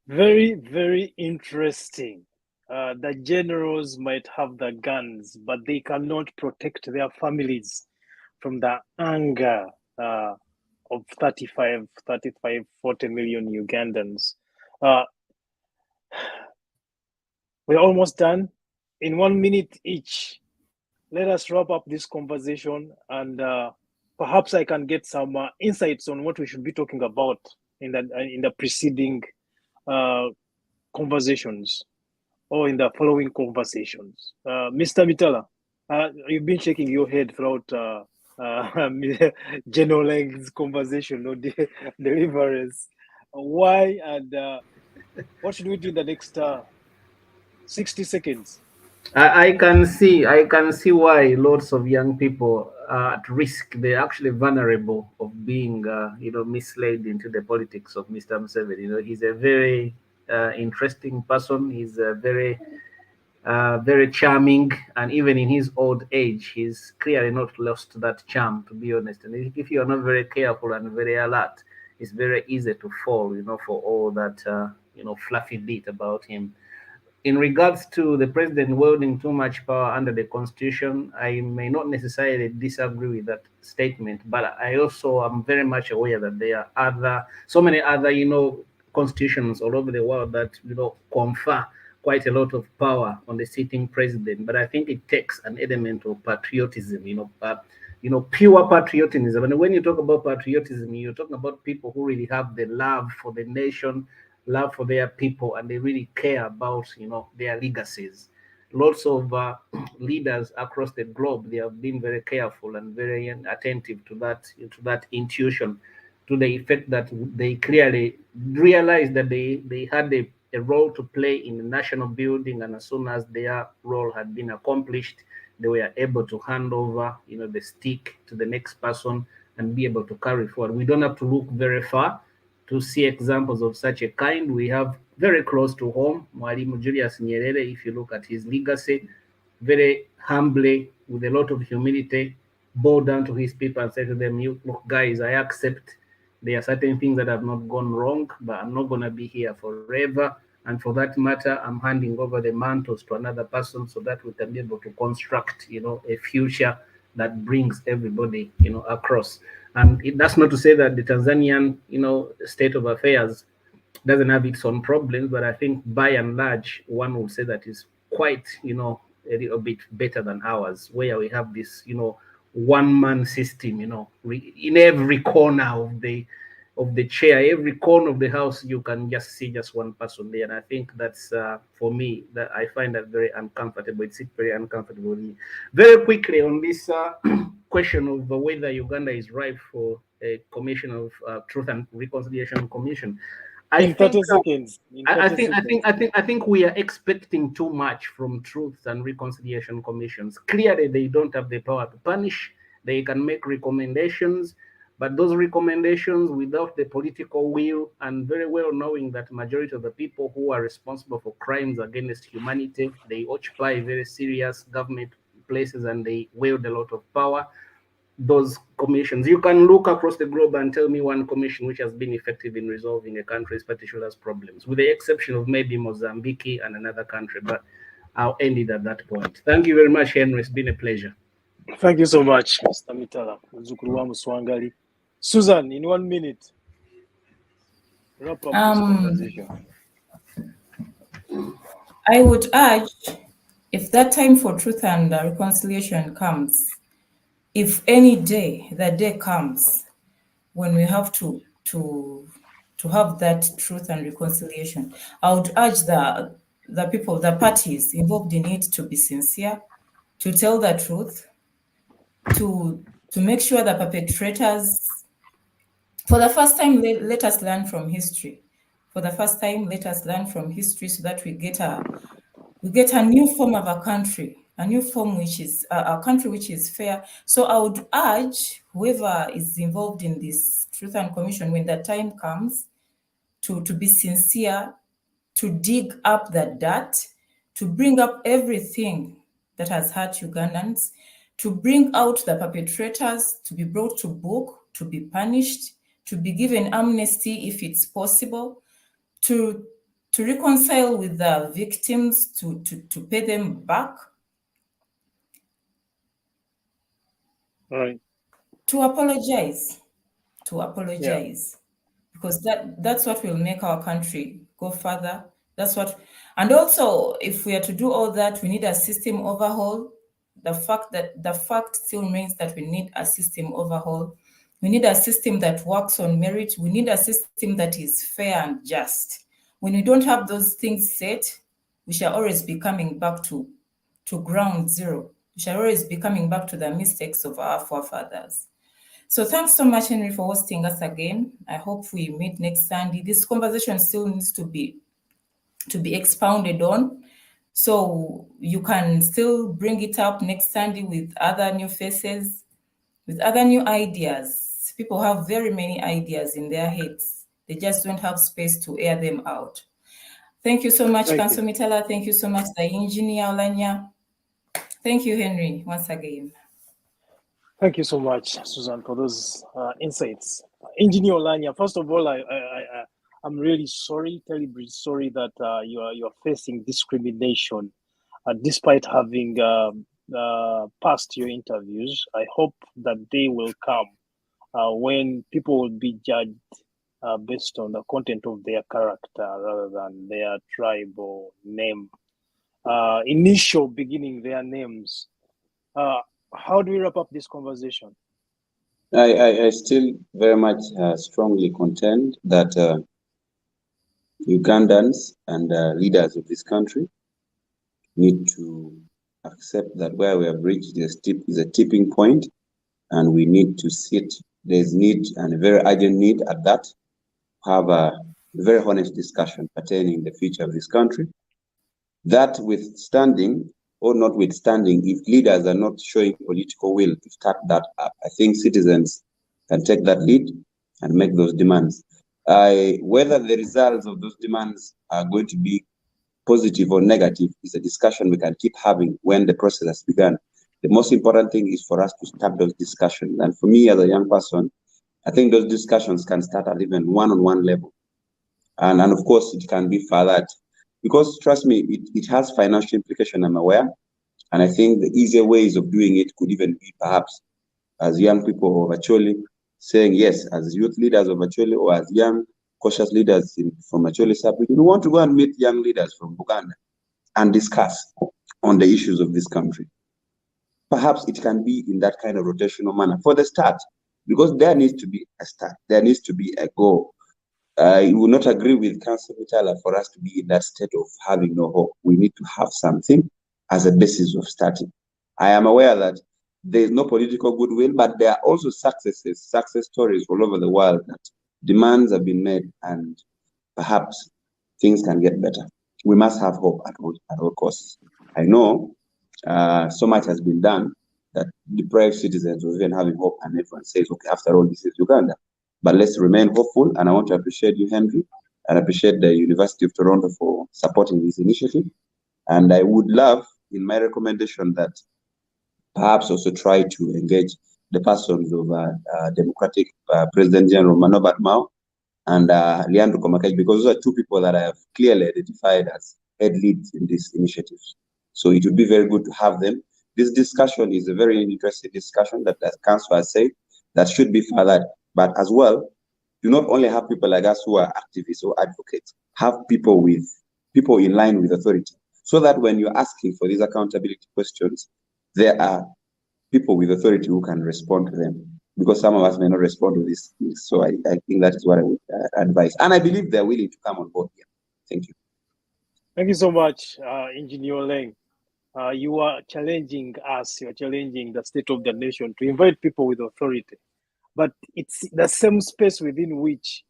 Speaker 1: Very, very interesting. The generals might have the guns, but they cannot protect their families from the anger of 35, 40 million Ugandans. We're almost done. In 1 minute each, let us wrap up this conversation, and perhaps I can get some insights on what we should be talking about in the preceding conversations or in the following conversations. Mr. Mitala, you've been shaking your head throughout General Lang's conversation or deliverance. Why and what should we do in the next 60 seconds?
Speaker 2: I can see why lots of young people are at risk. They're actually vulnerable of being, misled into the politics of Mr. Museveni. He's a very interesting person. He's a very, very charming, and even in his old age, he's clearly not lost that charm, to be honest. And if you are not very careful and very alert, it's very easy to fall, for all that, fluffy bit about him. In regards to the president wielding too much power under the constitution, I may not necessarily disagree with that statement, but I also am very much aware that there are so many other, constitutions all over the world that, confer quite a lot of power on the sitting president. But I think it takes an element of patriotism, pure patriotism. And when you talk about patriotism, you're talking about people who really have the love for the nation, love for their people, and they really care about their legacies. Lots of leaders across the globe, they have been very careful and very attentive to that intuition, to the effect that they clearly realized that they had a role to play in the national building, and as soon as their role had been accomplished, they were able to hand over the stick to the next person and be able to carry forward. We don't have to look very far to see examples of such a kind. We have very close to home, Mwalimu Julius Nyerere. If you look at his legacy, very humbly, with a lot of humility, bow down to his people and say to them, "You look, guys, I accept there are certain things that have not gone wrong, but I'm not going to be here forever. And for that matter, I'm handing over the mantles to another person so that we can be able to construct, a future that brings everybody, across." And that's not to say that the Tanzanian, state of affairs doesn't have its own problems, but I think by and large, one would say that is quite, a little bit better than ours, where we have this, one-man system, in every corner of the chair, every corner of the house, you can just see just one person there. And I think that's, for me, that I find that very uncomfortable. It's very uncomfortable with me. Very quickly on this question of whether Uganda is ripe for a commission of Truth and Reconciliation Commission. I think we are expecting too much from Truth and Reconciliation Commissions. Clearly, they don't have the power to punish. They can make recommendations, but those recommendations, without the political will, and very well knowing that majority of the people who are responsible for crimes against humanity, they occupy very serious government places and they wield a lot of power. Those commissions, you can look across the globe and tell me one commission which has been effective in resolving a country's particular problems, with the exception of maybe Mozambique and another country. But I'll end it at that point. Thank you very much, Henry. It's been a pleasure.
Speaker 1: Thank you so much, Mr. Mitala. Susan, in 1 minute, wrap up this conversation.
Speaker 3: I would urge, if that time for truth and reconciliation comes, if any day, that day comes when we have to have that truth and reconciliation, I would urge the people, the parties involved in it, to be sincere, to tell the truth, to make sure the perpetrators, for the first time, let us learn from history. For the first time, let us learn from history so that we get a new form of a country, a new form which is a country which is fair. So I would urge whoever is involved in this Truth and Commission, when the time comes, to be sincere, to dig up the dirt, to bring up everything that has hurt Ugandans, to bring out the perpetrators, to be brought to book, to be punished, to be given amnesty if it's possible, to reconcile with the victims, to pay them back.
Speaker 1: All right.
Speaker 3: To apologize. Yeah. Because that's what will make our country go further. And also, if we are to do all that, we need a system overhaul. The fact still remains that we need a system overhaul. We need a system that works on merit. We need a system that is fair and just. When we don't have those things set, we shall always be coming back to ground zero. We shall always be coming back to the mistakes of our forefathers. So thanks so much, Henry, for hosting us again. I hope we meet next Sunday. This conversation still needs to be expounded on. So you can still bring it up next Sunday with other new faces, with other new ideas. People have very many ideas in their heads. They just don't have space to air them out. Thank you so much, Council Mitala. Thank you so much, the engineer, Olanya. Thank you, Henry, once again.
Speaker 1: Thank you so much, Susan, for those insights. Engineer Olanya, first of all, I'm really sorry, terribly sorry that you are facing discrimination, despite having passed your interviews. I hope that day will come when people will be judged based on the content of their character rather than their tribe or name. Initial beginning, their names. How do we wrap up this conversation?
Speaker 4: I still very much strongly contend that Ugandans and leaders of this country need to accept that where we have reached is a tipping point, and we need to sit. There's need, and a very urgent need at that, have a very honest discussion pertaining the future of this country. That withstanding or notwithstanding, if leaders are not showing political will to start that up, I think citizens can take that lead and make those demands. Whether the results of those demands are going to be positive or negative is a discussion we can keep having when the process has begun. The most important thing is for us to start those discussions. And for me as a young person, I think those discussions can start at even one-on-one level. And of course, it can be furthered. Because trust me, it has financial implication, I'm aware. And I think the easier ways of doing it could even be perhaps, as young people, actually saying, yes, as youth leaders of Acholi or as young, cautious leaders from Acholi sub-region, we want to go and meet young leaders from Uganda and discuss on the issues of this country. Perhaps it can be in that kind of rotational manner for the start, because there needs to be a start. There needs to be a goal. I will not agree with Councillor Mitala for us to be in that state of having no hope. We need to have something as a basis of starting. I am aware that there is no political goodwill, but there are also success stories all over the world that demands have been made and perhaps things can get better. We must have hope at all costs. I know so much has been done that deprived citizens of even having hope, and everyone says, okay, after all, this is Uganda. But let's remain hopeful, and I want to appreciate you, Henry, and appreciate the University of Toronto for supporting this initiative. And I would love, in my recommendation, that perhaps also try to engage the persons of Democratic President General Manobat Mao and Leandro Komakaj, because those are two people that I have clearly identified as head leads in this initiative. So it would be very good to have them. This discussion is a very interesting discussion that, as Council has said, that should be furthered. But as well, do not only have people like us who are activists or advocates, have people in line with authority, so that when you're asking for these accountability questions, there are people with authority who can respond to them, because some of us may not respond to these things. So I think that is what I would advise. And I believe they're willing to come on board here. Thank you.
Speaker 1: Thank you so much, Engineer Leng. You are challenging us, you're challenging the state of the nation to invite people with authority. But it's the same space within which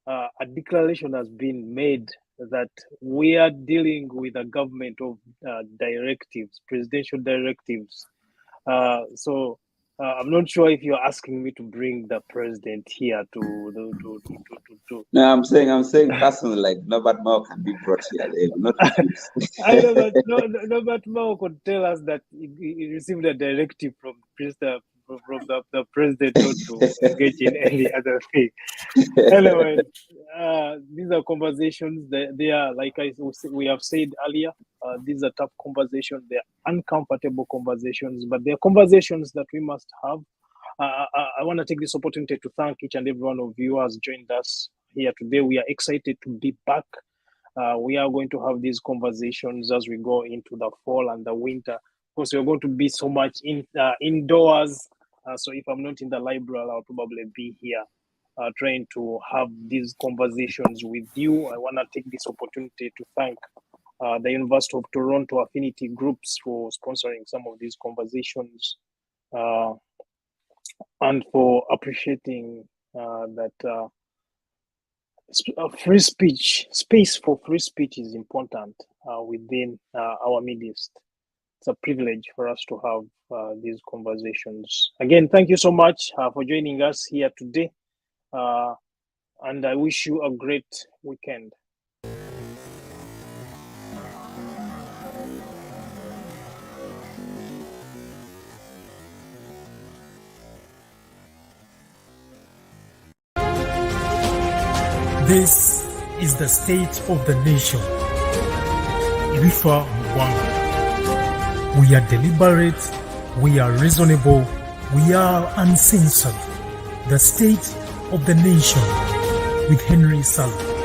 Speaker 1: a declaration has been made that we are dealing with a government of directives, presidential directives. So I'm not sure if you're asking me to bring the president here to.
Speaker 4: No, I'm saying personally, like Norbert Mao can be brought here. They will not refuse.
Speaker 1: I know that Norbert Mao could tell us that he received a directive from the president not to engage in any other thing. Anyway, these are conversations. They are, like we have said earlier, these are tough conversations. They are uncomfortable conversations, but they are conversations that we must have. I want to take this opportunity to thank each and every one of you who has joined us here today. We are excited to be back. We are going to have these conversations as we go into the fall and the winter. Of course, we're going to be so much indoors. So if I'm not in the library, I'll probably be here trying to have these conversations with you. I want to take this opportunity to thank the University of Toronto affinity groups for sponsoring some of these conversations and for appreciating that free speech, space for free speech is important within our midst. It's a privilege for us to have these conversations. Again, thank you so much for joining us here today. And I wish you a great weekend.
Speaker 5: This is the state of the nation. Irifa Mwanga. We are deliberate, we are reasonable, we are uncensored. The state of the nation with Henry Salah.